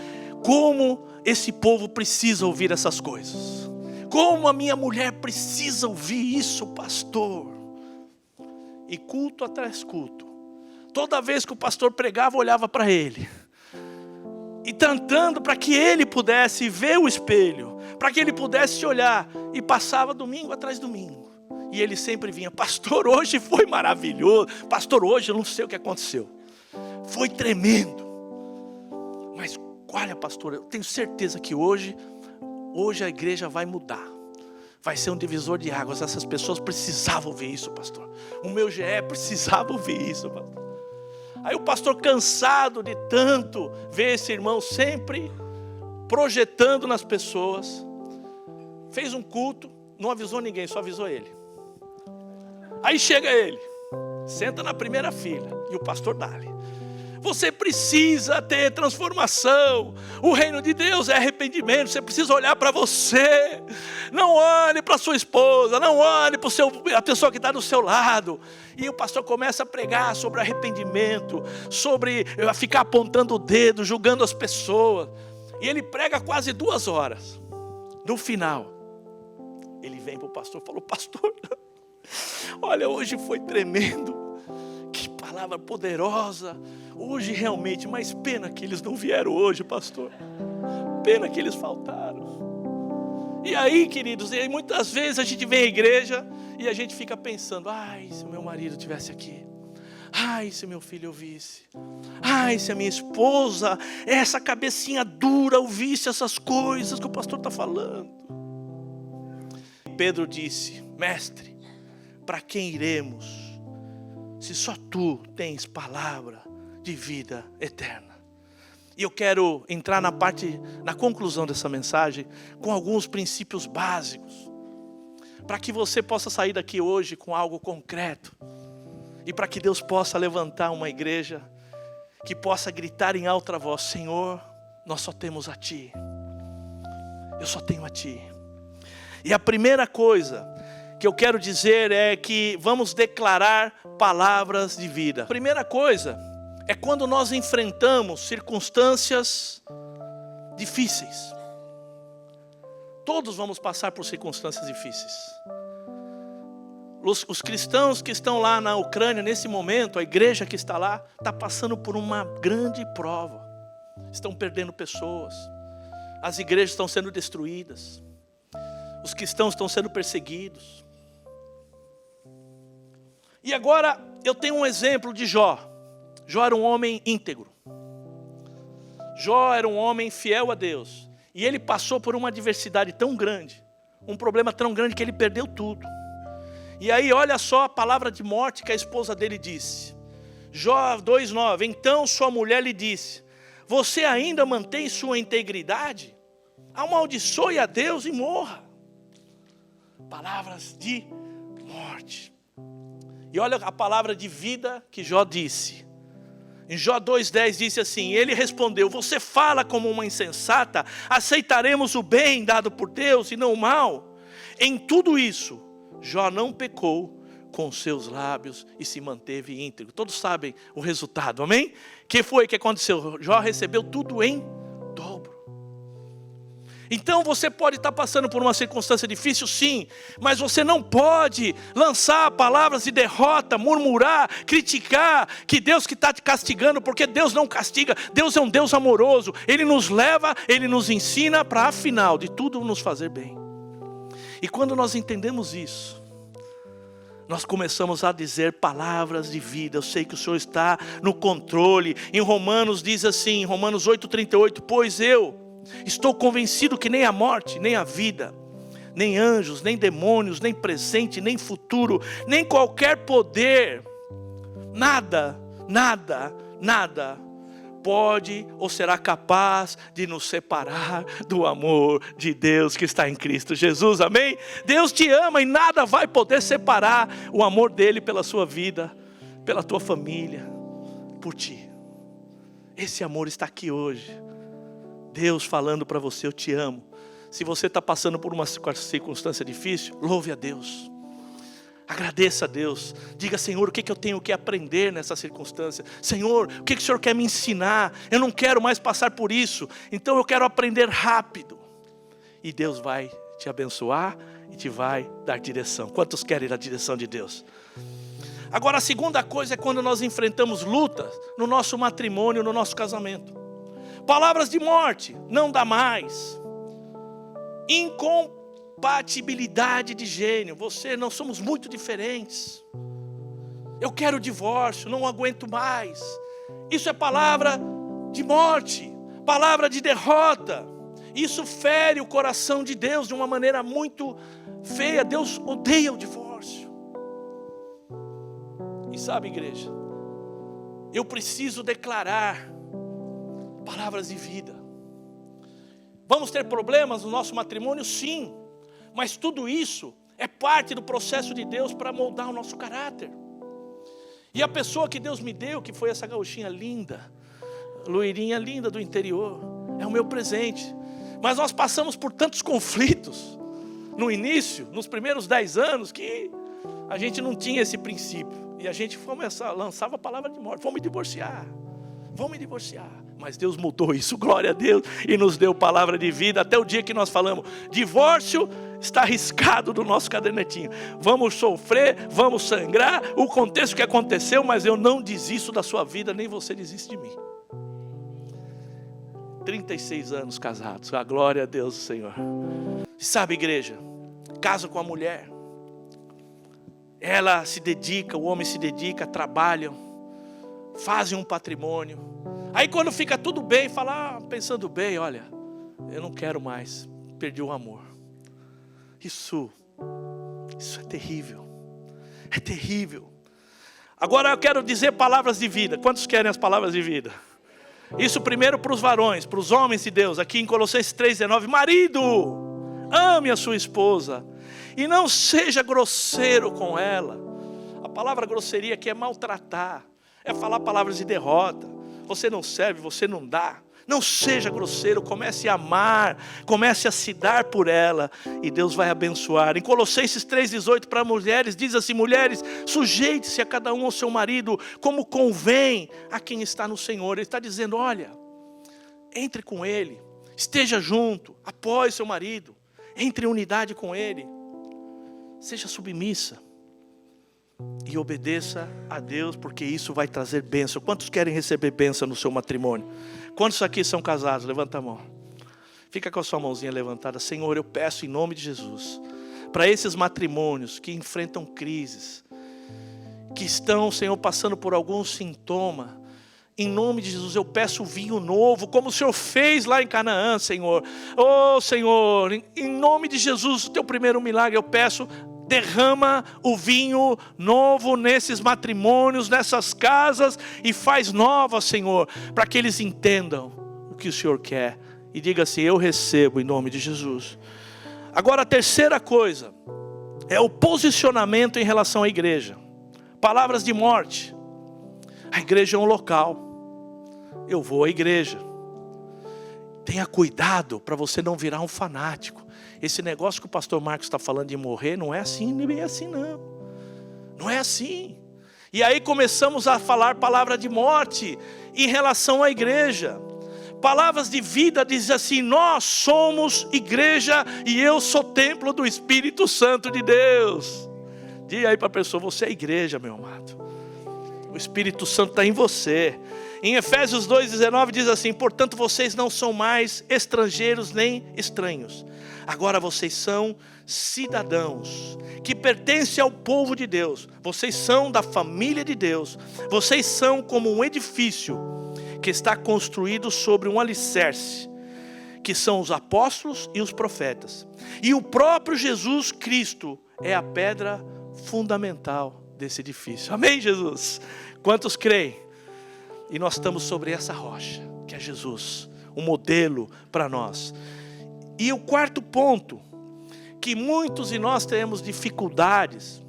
Como esse povo precisa ouvir essas coisas. Como a minha mulher precisa ouvir isso, pastor. E culto atrás culto, toda vez que o pastor pregava, eu olhava para ele. E tentando para que ele pudesse ver o espelho, para que ele pudesse olhar. E passava domingo atrás domingo. E ele sempre vinha, pastor, hoje foi maravilhoso. Pastor, hoje eu não sei o que aconteceu. Foi tremendo. Mas olha, pastor, eu tenho certeza que hoje a igreja vai mudar. Vai ser um divisor de águas. Essas pessoas precisavam ouvir isso, pastor. O meu GE precisava ouvir isso, pastor. Aí o pastor, cansado de tanto ver esse irmão sempre projetando nas pessoas, fez um culto, não avisou ninguém, só avisou ele. Aí chega ele, senta na primeira fila, e o pastor dá-lhe. Você precisa ter transformação. O reino de Deus é arrependimento. Você precisa olhar para você. Não olhe para sua esposa, não olhe para a pessoa que está do seu lado. E o pastor começa a pregar sobre arrependimento, sobre ficar apontando o dedo, julgando as pessoas. E ele prega quase 2 horas. No final, ele vem para o pastor e falou, pastor, olha, hoje foi tremendo. Que palavra poderosa. Hoje realmente, mas pena que eles não vieram hoje, pastor. Pena que eles faltaram. E aí, queridos, e muitas vezes a gente vem à igreja e a gente fica pensando, ai, se o meu marido estivesse aqui. Ai, se meu filho ouvisse. Ai, se a minha esposa, essa cabecinha dura, ouvisse essas coisas que o pastor está falando. Pedro disse: mestre, para quem iremos, se só tu tens palavra de vida eterna? E eu quero entrar na conclusão dessa mensagem, com alguns princípios básicos, para que você possa sair daqui hoje com algo concreto, e para que Deus possa levantar uma igreja que possa gritar em alta voz: Senhor, nós só temos a Ti. Eu só tenho a Ti. E a primeira coisa que eu quero dizer é que vamos declarar palavras de vida. A primeira coisa é quando nós enfrentamos circunstâncias difíceis. Todos vamos passar por circunstâncias difíceis. Os cristãos que estão lá na Ucrânia nesse momento, a igreja que está lá, está passando por uma grande prova. Estão perdendo pessoas. As igrejas estão sendo destruídas. Os cristãos estão sendo perseguidos. E agora eu tenho um exemplo de Jó. Jó era um homem íntegro. Jó era um homem fiel a Deus. E ele passou por uma adversidade tão grande, um problema tão grande, que ele perdeu tudo. E aí olha só a palavra de morte que a esposa dele disse. Jó 2:9. Então sua mulher lhe disse: você ainda mantém sua integridade? Amaldiçoe a Deus e morra. Palavras de morte. E olha a palavra de vida que Jó disse. Em Jó 2:10 disse assim: ele respondeu: você fala como uma insensata, aceitaremos o bem dado por Deus e não o mal. Em tudo isso, Jó não pecou com seus lábios e se manteve íntegro. Todos sabem o resultado, amém? Que foi que aconteceu? Jó recebeu tudo em dobro. Então você pode estar passando por uma circunstância difícil, sim, mas você não pode lançar palavras de derrota, murmurar, criticar que Deus que está te castigando, porque Deus não castiga. Deus é um Deus amoroso. Ele nos leva, Ele nos ensina para afinal de tudo nos fazer bem. E quando nós entendemos isso, nós começamos a dizer palavras de vida. Eu sei que o Senhor está no controle. Em Romanos diz assim, em Romanos 8:38, pois eu estou convencido que nem a morte, nem a vida, nem anjos, nem demônios, nem presente, nem futuro, nem qualquer poder, nada pode ou será capaz de nos separar do amor de Deus que está em Cristo Jesus, amém? Deus te ama e nada vai poder separar o amor dele pela sua vida, pela tua família, por ti. Esse amor está aqui hoje. Deus falando para você: eu te amo. Se você está passando por uma circunstância difícil, louve a Deus. Agradeça a Deus. Diga: Senhor, o que eu tenho que aprender nessa circunstância? Senhor, o que o Senhor quer me ensinar? Eu não quero mais passar por isso. Então eu quero aprender rápido. E Deus vai te abençoar e te vai dar direção. Quantos querem a direção de Deus? Agora a segunda coisa é quando nós enfrentamos lutas no nosso matrimônio, no nosso casamento. Palavras de morte: não dá mais. Incompatibilidade de gênero. Nós somos muito diferentes. Eu quero o divórcio, não aguento mais. Isso é palavra de morte, palavra de derrota. Isso fere o coração de Deus de uma maneira muito feia. Deus odeia o divórcio. E sabe, igreja, eu preciso declarar palavras de vida. Vamos ter problemas no nosso matrimônio? Sim. Mas tudo isso é parte do processo de Deus para moldar o nosso caráter. E a pessoa que Deus me deu, que foi essa gauchinha linda, loirinha linda do interior, é o meu presente. Mas nós passamos por tantos conflitos no início, nos primeiros 10 anos, que a gente não tinha esse princípio. E a gente lançava a palavra de morte: vamos me divorciar. Mas Deus mudou isso, glória a Deus, e nos deu palavra de vida. Até o dia que nós falamos: divórcio está riscado do nosso cadernetinho. Vamos sofrer, vamos sangrar, o contexto que aconteceu, mas eu não desisto da sua vida, nem você desiste de mim. 36 anos casados, a glória a Deus do Senhor. Sabe, igreja, casa com a mulher, ela se dedica, o homem se dedica, trabalham, fazem um patrimônio. Aí quando fica tudo bem, fala, pensando bem, olha, eu não quero mais, perdi o amor. Isso é terrível. É terrível. Agora eu quero dizer palavras de vida. Quantos querem as palavras de vida? Isso primeiro para os varões, para os homens de Deus. Aqui em Colossenses 3,19. Marido, ame a sua esposa e não seja grosseiro com ela. A palavra grosseria aqui é maltratar. É falar palavras de derrota. Você não serve, você não dá. Não seja grosseiro, comece a amar, comece a se dar por ela e Deus vai abençoar. Em Colossenses 3,18 para mulheres, diz assim, mulheres, sujeite-se a cada um ao seu marido, como convém a quem está no Senhor. Ele está dizendo, olha, entre com ele, esteja junto, apoie seu marido, entre em unidade com ele, seja submissa e obedeça a Deus, porque isso vai trazer bênção. Quantos querem receber bênção no seu matrimônio? Quantos aqui são casados? Levanta a mão. Fica com a sua mãozinha levantada. Senhor, eu peço em nome de Jesus, para esses matrimônios que enfrentam crises, que estão, Senhor, passando por algum sintoma, em nome de Jesus, eu peço vinho novo, como o Senhor fez lá em Canaã, Senhor. Oh, Senhor, em nome de Jesus, o teu primeiro milagre, eu peço, derrama o vinho novo nesses matrimônios, nessas casas, e faz nova, Senhor, para que eles entendam o que o Senhor quer. E diga assim, eu recebo em nome de Jesus. Agora a terceira coisa, é o posicionamento em relação à igreja. Palavras de morte. A igreja é um local. Eu vou à igreja. Tenha cuidado para você não virar um fanático. Esse negócio que o pastor Marcos está falando de morrer, não é assim, nem bem assim não. Não é assim. E aí começamos a falar palavra de morte em relação à igreja. Palavras de vida diz assim, nós somos igreja e eu sou templo do Espírito Santo de Deus. Diga aí para a pessoa, você é igreja, meu amado. O Espírito Santo está em você. Em Efésios 2,19 diz assim, portanto vocês não são mais estrangeiros nem estranhos. Agora vocês são cidadãos que pertencem ao povo de Deus. Vocês são da família de Deus. Vocês são como um edifício que está construído sobre um alicerce, que são os apóstolos e os profetas. E o próprio Jesus Cristo é a pedra fundamental desse edifício. Amém, Jesus? Quantos creem? E nós estamos sobre essa rocha, que é Jesus, um modelo para nós. E o quarto ponto, que muitos de nós temos dificuldades,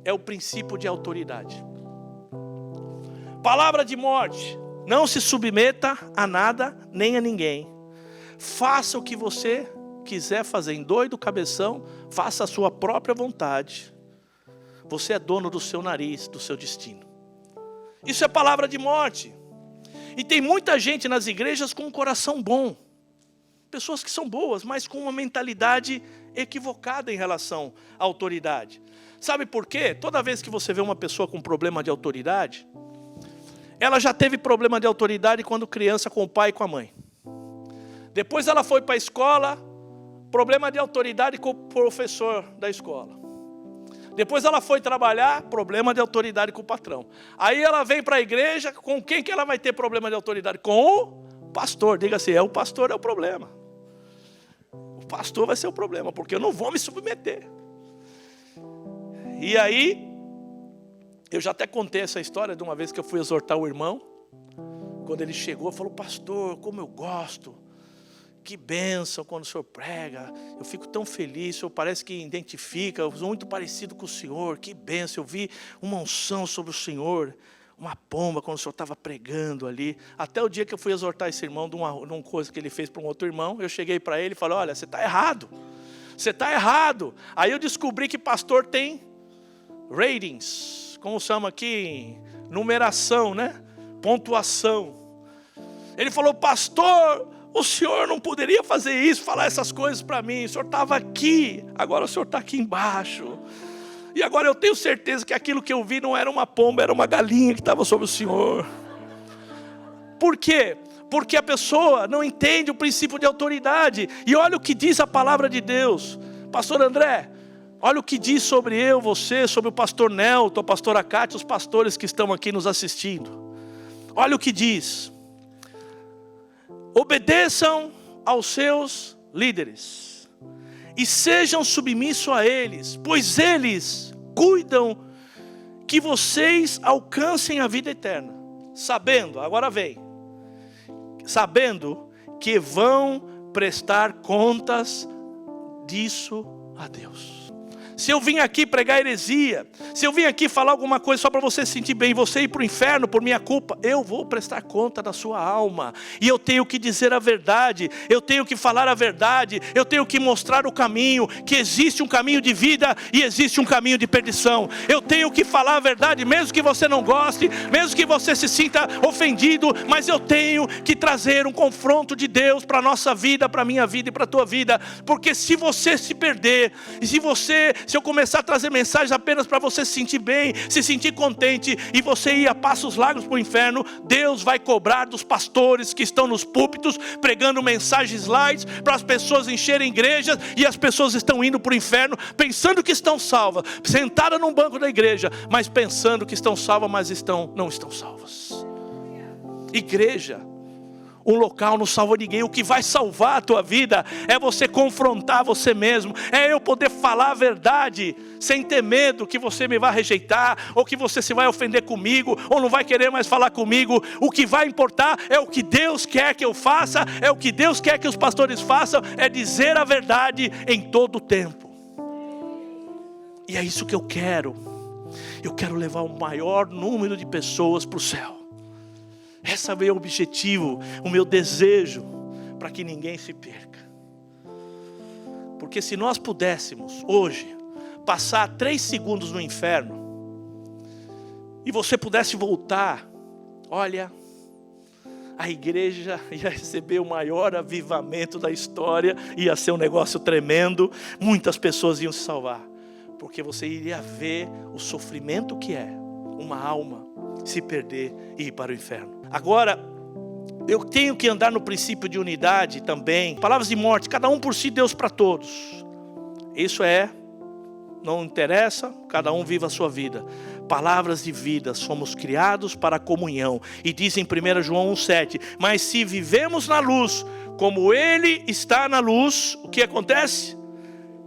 é o princípio de autoridade. Palavra de morte, não se submeta a nada, nem a ninguém. Faça o que você quiser fazer, endoide cabeção, faça a sua própria vontade. Você é dono do seu nariz, do seu destino. Isso é palavra de morte. E tem muita gente nas igrejas com um coração bom. Pessoas que são boas, mas com uma mentalidade equivocada em relação à autoridade. Sabe por quê? Toda vez que você vê uma pessoa com problema de autoridade, ela já teve problema de autoridade quando criança com o pai e com a mãe. Depois ela foi para a escola, problema de autoridade com o professor da escola. Depois ela foi trabalhar, problema de autoridade com o patrão. Aí ela vem para a igreja, com quem que ela vai ter problema de autoridade? Com o pastor. Diga assim, o pastor é o problema. O pastor vai ser o problema, porque eu não vou me submeter. E aí, eu já até contei essa história de uma vez que eu fui exortar o irmão. Quando ele chegou, falou, pastor, como eu gosto. Que bênção quando o senhor prega, eu fico tão feliz, o senhor parece que identifica, eu sou muito parecido com o senhor, que bênção, eu vi uma unção sobre o senhor, uma pomba quando o senhor estava pregando ali, até o dia que eu fui exortar esse irmão de uma coisa que ele fez para um outro irmão, eu cheguei para ele e falei, olha, você está errado, aí eu descobri que pastor tem ratings, como chama aqui, numeração, né, pontuação, ele falou, pastor, o senhor não poderia fazer isso, falar essas coisas para mim. O senhor estava aqui, agora o senhor está aqui embaixo. E agora eu tenho certeza que aquilo que eu vi não era uma pomba, era uma galinha que estava sobre o senhor. Por quê? Porque a pessoa não entende o princípio de autoridade. E olha o que diz a palavra de Deus. Pastor André, olha o que diz sobre eu, você, sobre o pastor Nelton, a pastora Cátia, os pastores que estão aqui nos assistindo. Olha o que diz: obedeçam aos seus líderes e sejam submissos a eles, pois eles cuidam que vocês alcancem a vida eterna, sabendo, agora vem, sabendo que vão prestar contas disso a Deus. Se eu vim aqui pregar heresia, se eu vim aqui falar alguma coisa só para você se sentir bem, você ir para o inferno por minha culpa, eu vou prestar conta da sua alma. E eu tenho que dizer a verdade, eu tenho que falar a verdade, eu tenho que mostrar o caminho, que existe um caminho de vida e existe um caminho de perdição. Eu tenho que falar a verdade, mesmo que você não goste, mesmo que você se sinta ofendido, mas eu tenho que trazer um confronto de Deus para a nossa vida, para a minha vida e para a tua vida. Porque se você se perder, e se eu começar a trazer mensagens apenas para você se sentir bem, se sentir contente, e você ir a passos largos para o inferno, Deus vai cobrar dos pastores que estão nos púlpitos, pregando mensagens light, para as pessoas encherem igrejas, e as pessoas estão indo para o inferno, pensando que estão salvas, sentadas num banco da igreja, mas pensando que estão salvas, mas não estão salvas. Igreja, um local não salva ninguém. O que vai salvar a tua vida é você confrontar você mesmo, é eu poder falar a verdade sem ter medo que você me vai rejeitar, ou que você se vai ofender comigo, ou não vai querer mais falar comigo. O que vai importar é o que Deus quer que eu faça, é o que Deus quer que os pastores façam, é dizer a verdade em todo o tempo. E é isso que eu quero levar o maior número de pessoas para o céu. Esse é o meu objetivo, o meu desejo, para que ninguém se perca. Porque se nós pudéssemos hoje passar 3 segundos no inferno, e você pudesse voltar, olha, a igreja ia receber o maior avivamento da história, ia ser um negócio tremendo, muitas pessoas iam se salvar, porque você iria ver o sofrimento que é uma alma se perder e ir para o inferno. Agora, eu tenho que andar no princípio de unidade também. Palavras de morte, cada um por si, Deus para todos. Isso não interessa, cada um viva a sua vida. Palavras de vida, somos criados para a comunhão. E diz em 1 João 1,7: mas se vivemos na luz, como Ele está na luz, o que acontece?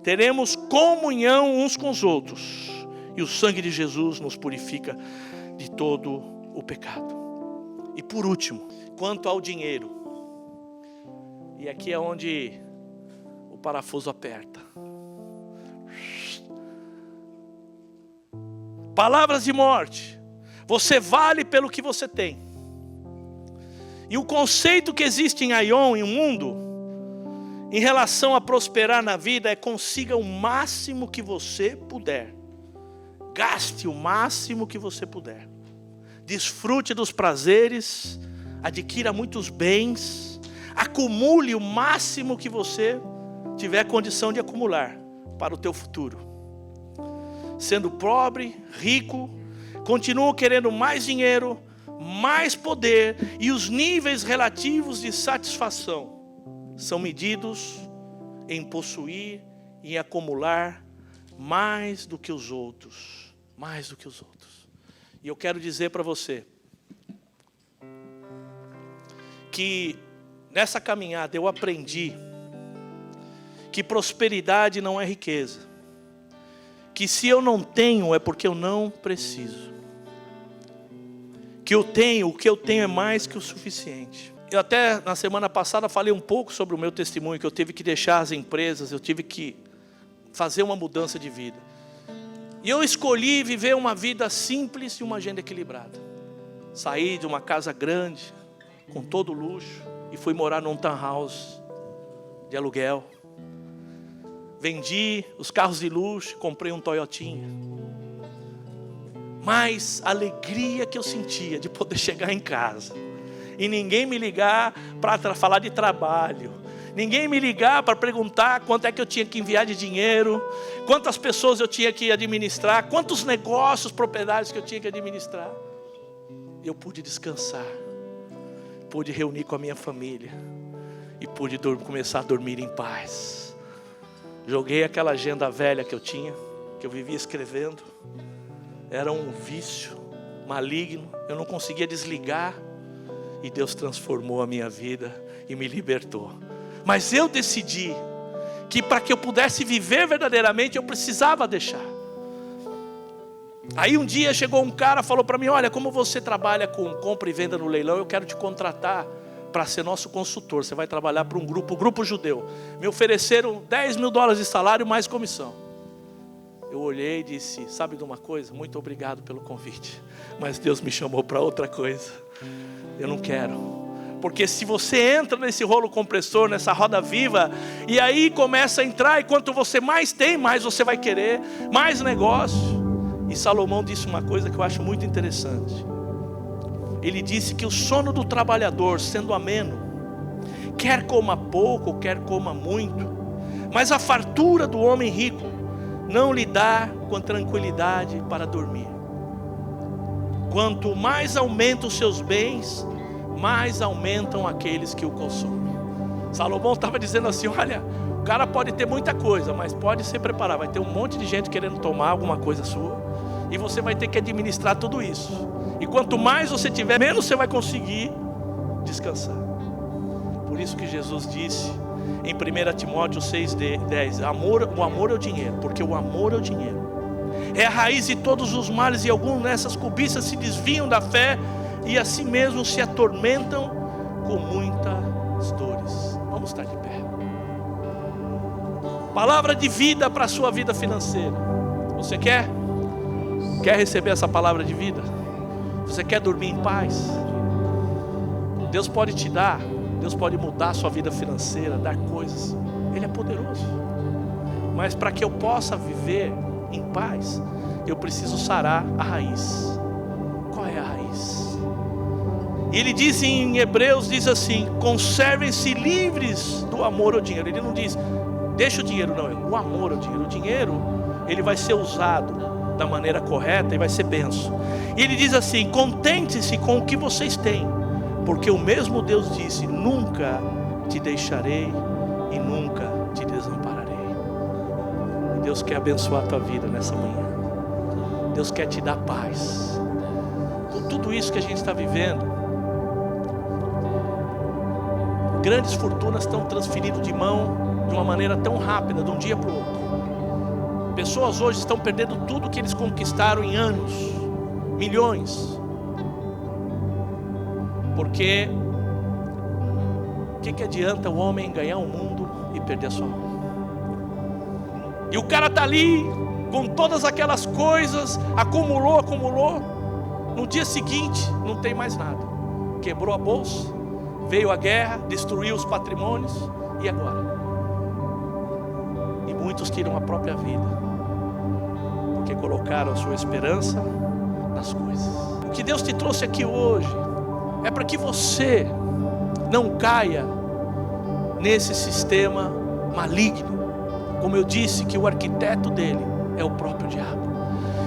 Teremos comunhão uns com os outros. E o sangue de Jesus nos purifica de todo o pecado. E por último, quanto ao dinheiro, e aqui é onde o parafuso aperta. Palavras de morte, você vale pelo que você tem. E o conceito que existe em Aion, em um mundo, em relação a prosperar na vida, é consiga o máximo que você puder. Gaste o máximo que você puder. Desfrute dos prazeres, adquira muitos bens, acumule o máximo que você tiver condição de acumular para o teu futuro. Sendo pobre, rico, continua querendo mais dinheiro, mais poder, e os níveis relativos de satisfação são medidos em possuir e acumular mais do que os outros, mais do que os outros. E eu quero dizer para você que nessa caminhada eu aprendi que prosperidade não é riqueza. Que se eu não tenho é porque eu não preciso. Que o que eu tenho é mais que o suficiente. Eu até na semana passada falei um pouco sobre o meu testemunho, que eu tive que deixar as empresas, eu tive que fazer uma mudança de vida. E eu escolhi viver uma vida simples e uma agenda equilibrada. Saí de uma casa grande, com todo luxo, e fui morar num townhouse de aluguel. Vendi os carros de luxo, comprei um Toyotinha. Mas a alegria que eu sentia de poder chegar em casa e ninguém me ligar para falar de trabalho, ninguém me ligar para perguntar quanto é que eu tinha que enviar de dinheiro, quantas pessoas eu tinha que administrar, quantos negócios, propriedades que eu tinha que administrar. Eu pude descansar, pude reunir com a minha família e pude começar a dormir em paz. Joguei aquela agenda velha que eu tinha, que eu vivia escrevendo. Era um vício maligno, eu não conseguia desligar. E Deus transformou a minha vida e me libertou. Mas eu decidi que para que eu pudesse viver verdadeiramente, eu precisava deixar. Aí um dia chegou um cara, falou para mim: olha, como você trabalha com compra e venda no leilão, eu quero te contratar para ser nosso consultor. Você vai trabalhar para um grupo judeu. Me ofereceram $10 mil de salário mais comissão. Eu olhei e disse: sabe de uma coisa? Muito obrigado pelo convite, mas Deus me chamou para outra coisa. Eu não quero. Porque se você entra nesse rolo compressor, nessa roda viva, e aí começa a entrar, e quanto você mais tem, mais você vai querer, mais negócio. E Salomão disse uma coisa que eu acho muito interessante. Ele disse que o sono do trabalhador, sendo ameno, quer coma pouco, quer coma muito, mas a fartura do homem rico não lhe dá com tranquilidade para dormir. Quanto mais aumenta os seus bens, mais aumentam aqueles que o consomem. Salomão estava dizendo assim: olha, o cara pode ter muita coisa, mas pode se preparar, vai ter um monte de gente querendo tomar alguma coisa sua, e você vai ter que administrar tudo isso. E quanto mais você tiver, menos você vai conseguir descansar. Por isso que Jesus disse em 1 Timóteo 6,10: o amor é o dinheiro, porque o amor é o dinheiro é a raiz de todos os males, e alguns nessas cobiças se desviam da fé, e assim mesmo se atormentam com muitas dores. Vamos estar de pé. Palavra de vida para a sua vida financeira. Você quer receber essa palavra de vida? Você quer dormir em paz? Deus pode te dar. Deus pode mudar a sua vida financeira, dar coisas. Ele é poderoso. Mas para que eu possa viver em paz, eu preciso sarar a raiz. Qual é a raiz? E ele diz em Hebreus, diz assim: conservem-se livres do amor ao dinheiro. Ele não diz deixa o dinheiro, não, o amor ao dinheiro. O dinheiro, ele vai ser usado da maneira correta e vai ser benção. E ele diz assim: contente-se com o que vocês têm, porque o mesmo Deus disse: nunca te deixarei e nunca te desampararei. E Deus quer abençoar a tua vida nessa manhã. Deus quer te dar paz. Com tudo isso que a gente está vivendo, grandes fortunas estão transferindo de mão de uma maneira tão rápida, de um dia para o outro. Pessoas hoje estão perdendo tudo que eles conquistaram em anos, milhões. Porque o que adianta o homem ganhar o mundo e perder a sua alma? E o cara está ali com todas aquelas coisas, acumulou, no dia seguinte não tem mais nada. Quebrou a bolsa, veio a guerra, destruiu os patrimônios, e agora? E muitos tiram a própria vida, porque colocaram a sua esperança nas coisas. O que Deus te trouxe aqui hoje é para que você não caia nesse sistema maligno. Como eu disse, que o arquiteto dele é o próprio diabo.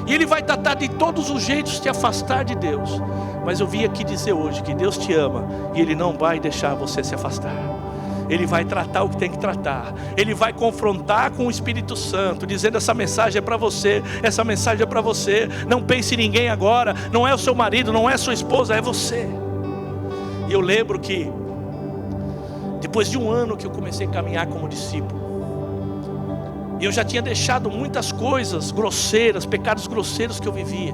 E ele vai tratar de todos os jeitos te afastar de Deus. Mas eu vim aqui dizer hoje que Deus te ama e Ele não vai deixar você se afastar. Ele vai tratar o que tem que tratar. Ele vai confrontar com o Espírito Santo, dizendo: essa mensagem é para você, essa mensagem é para você. Não pense em ninguém agora. Não é o seu marido, não é a sua esposa, é você. E eu lembro que depois de um ano que eu comecei a caminhar como discípulo, e eu já tinha deixado muitas coisas grosseiras, pecados grosseiros que eu vivia,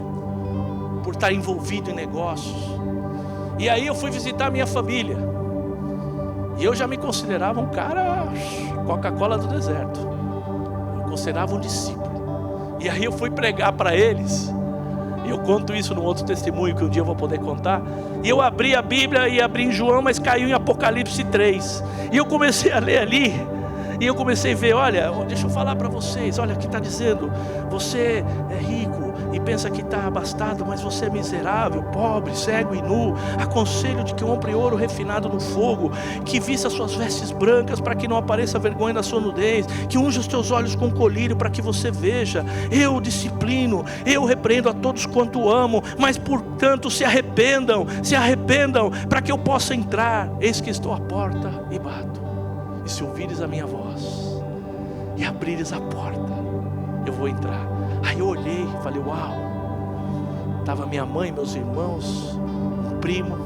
por estar envolvido em negócios. E aí eu fui visitar a minha família, e eu já me considerava um cara Coca-Cola do deserto. Eu considerava um discípulo. E aí eu fui pregar para eles. E eu conto isso num outro testemunho que um dia eu vou poder contar. E eu abri a Bíblia e abri em João, mas caiu em Apocalipse 3. E eu comecei a ler ali. E eu comecei a ver: olha, deixa eu falar para vocês, olha, aqui está dizendo: você é rico e pensa que está abastado, mas você é miserável, pobre, cego e nu. Aconselho de que compre ouro refinado no fogo, que vista suas vestes brancas para que não apareça vergonha na sua nudez, que unja os teus olhos com colírio para que você veja. Eu disciplino, eu repreendo a todos quanto amo, mas portanto se arrependam, para que eu possa entrar. Eis que estou à porta e bato. E se ouvires a minha voz e abrires a porta, eu vou entrar. Aí eu olhei e falei: uau. Estava minha mãe, meus irmãos, um primo.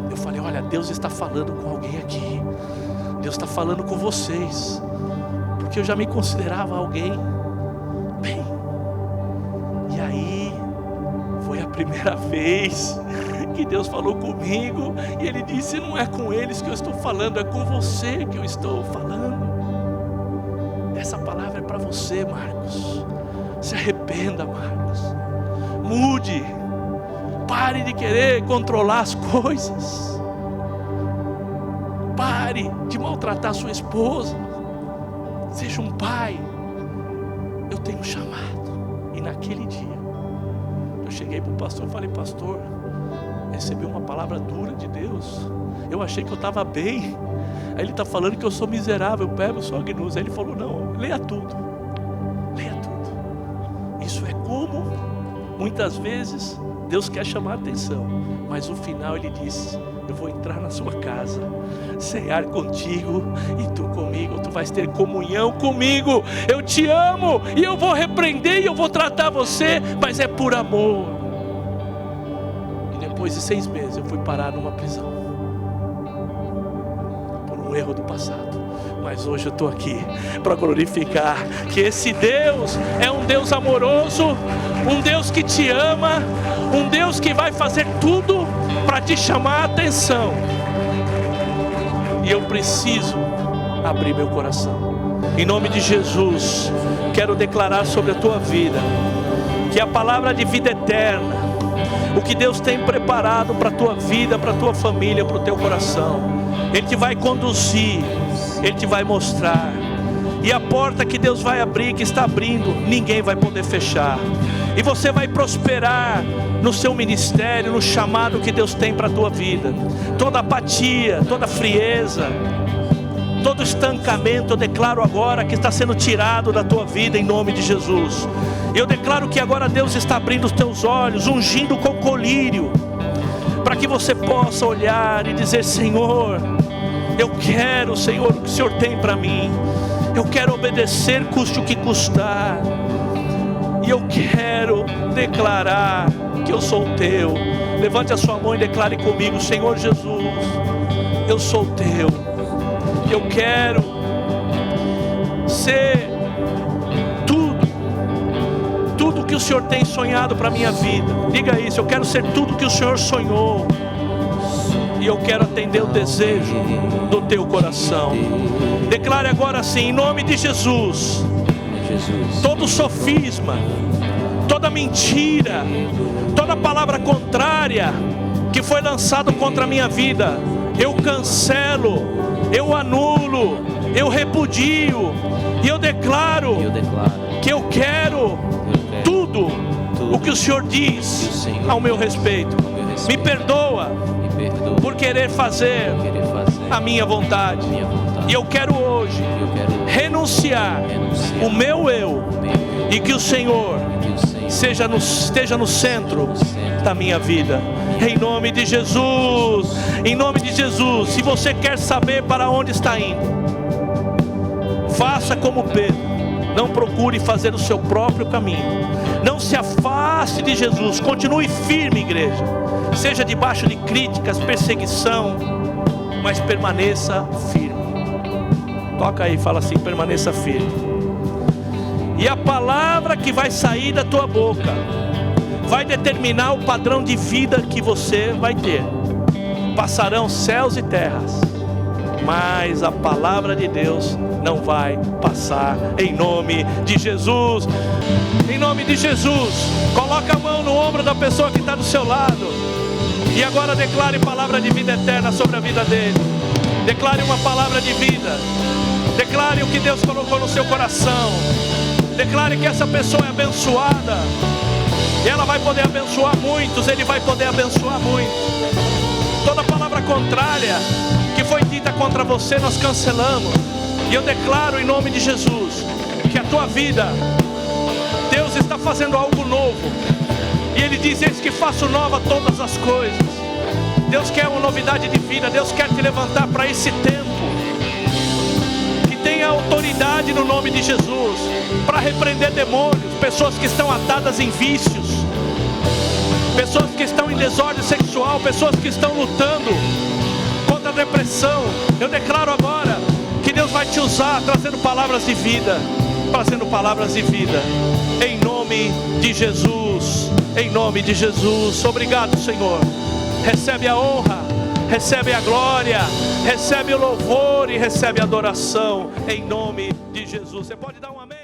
Eu Eu falei, olha, Deus está falando com alguém aqui. Deus está falando com vocês. Porque eu já me considerava alguém bem. E aí, foi a primeira vez que Deus falou comigo. E Ele disse, não é com eles que eu estou falando, é com você que eu estou falando. Essa palavra é para você, Marcos. Se arrependa, Marcos. Mude. Pare de querer controlar as coisas. Pare de maltratar sua esposa. Seja um pai. Eu tenho um chamado. E naquele dia, eu cheguei para o pastor e falei, pastor, recebi uma palavra dura de Deus. Eu achei que eu estava bem. Aí ele está falando que eu sou miserável, eu sou agnus. Aí ele falou, não, leia tudo. Leia tudo. Isso é como, muitas vezes, Deus quer chamar a atenção. Mas no final ele disse, eu vou entrar na sua casa, cear contigo e tu comigo. Tu vais ter comunhão comigo. Eu te amo e eu vou repreender e eu vou tratar você, mas é por amor. E depois de 6 meses eu fui parar numa prisão. Por um erro do passado. Mas hoje eu estou aqui para glorificar que esse Deus é um Deus amoroso, um Deus que te ama, um Deus que vai fazer tudo para te chamar a atenção. E eu preciso abrir meu coração. Em nome de Jesus, quero declarar sobre a tua vida que a palavra de vida eterna, o que Deus tem preparado para a tua vida, para a tua família, para o teu coração, Ele te vai conduzir, Ele te vai mostrar. E a porta que Deus vai abrir, que está abrindo, ninguém vai poder fechar. E você vai prosperar no seu ministério, no chamado que Deus tem para a tua vida. Toda apatia, toda frieza, todo estancamento, eu declaro agora que está sendo tirado da tua vida em nome de Jesus. Eu declaro que agora Deus está abrindo os teus olhos, ungindo com colírio, para que você possa olhar e dizer, Senhor, eu quero, Senhor, o que o Senhor tem para mim. Eu quero obedecer, custe o que custar. E eu quero declarar que eu sou teu. Levante a sua mão e declare comigo, Senhor Jesus, eu sou teu. Eu quero ser tudo que o Senhor tem sonhado para a minha vida. Diga isso, eu quero ser tudo que o Senhor sonhou. E eu quero atender o desejo do teu coração. Declare agora assim, em nome de Jesus, todo sofisma, toda mentira, toda palavra contrária que foi lançado contra a minha vida, eu cancelo, eu anulo, eu repudio. E eu declaro que eu quero tudo o que o Senhor diz ao meu respeito. Me perdoa por querer fazer a minha vontade. E eu quero hoje renunciar o meu eu, e que o Senhor esteja no centro da minha vida. Em nome de Jesus, em nome de Jesus. Se você quer saber para onde está indo, faça como Pedro. Não procure fazer o seu próprio caminho. Não se afaste de Jesus. Continue firme, igreja. Seja debaixo de críticas, perseguição, mas permaneça firme. Toca aí, fala assim, permaneça firme. E a palavra que vai sair da tua boca vai determinar o padrão de vida que você vai ter. Passarão céus e terras, mas a palavra de Deus não vai passar. Em nome de Jesus. Em nome de Jesus. Coloca a mão no ombro da pessoa que está do seu lado. E agora declare palavra de vida eterna sobre a vida dele. Declare uma palavra de vida. Declare o que Deus colocou no seu coração. Declare que essa pessoa é abençoada. E ela vai poder abençoar muitos. Ele vai poder abençoar muitos. Toda palavra contrária que foi dita contra você, nós cancelamos. E eu declaro em nome de Jesus que a tua vida, Deus está fazendo algo novo. E Ele diz, eis que faço nova todas as coisas. Deus quer uma novidade de vida. Deus quer te levantar para esse tempo. Que tenha autoridade no nome de Jesus, para repreender demônios, pessoas que estão atadas em vícios, pessoas que estão em desordem sexual, pessoas que estão lutando depressão, eu declaro agora que Deus vai te usar, trazendo palavras de vida, em nome de Jesus, em nome de Jesus. Obrigado, Senhor. Recebe a honra, recebe a glória, recebe o louvor e recebe a adoração, em nome de Jesus. Você pode dar um amém?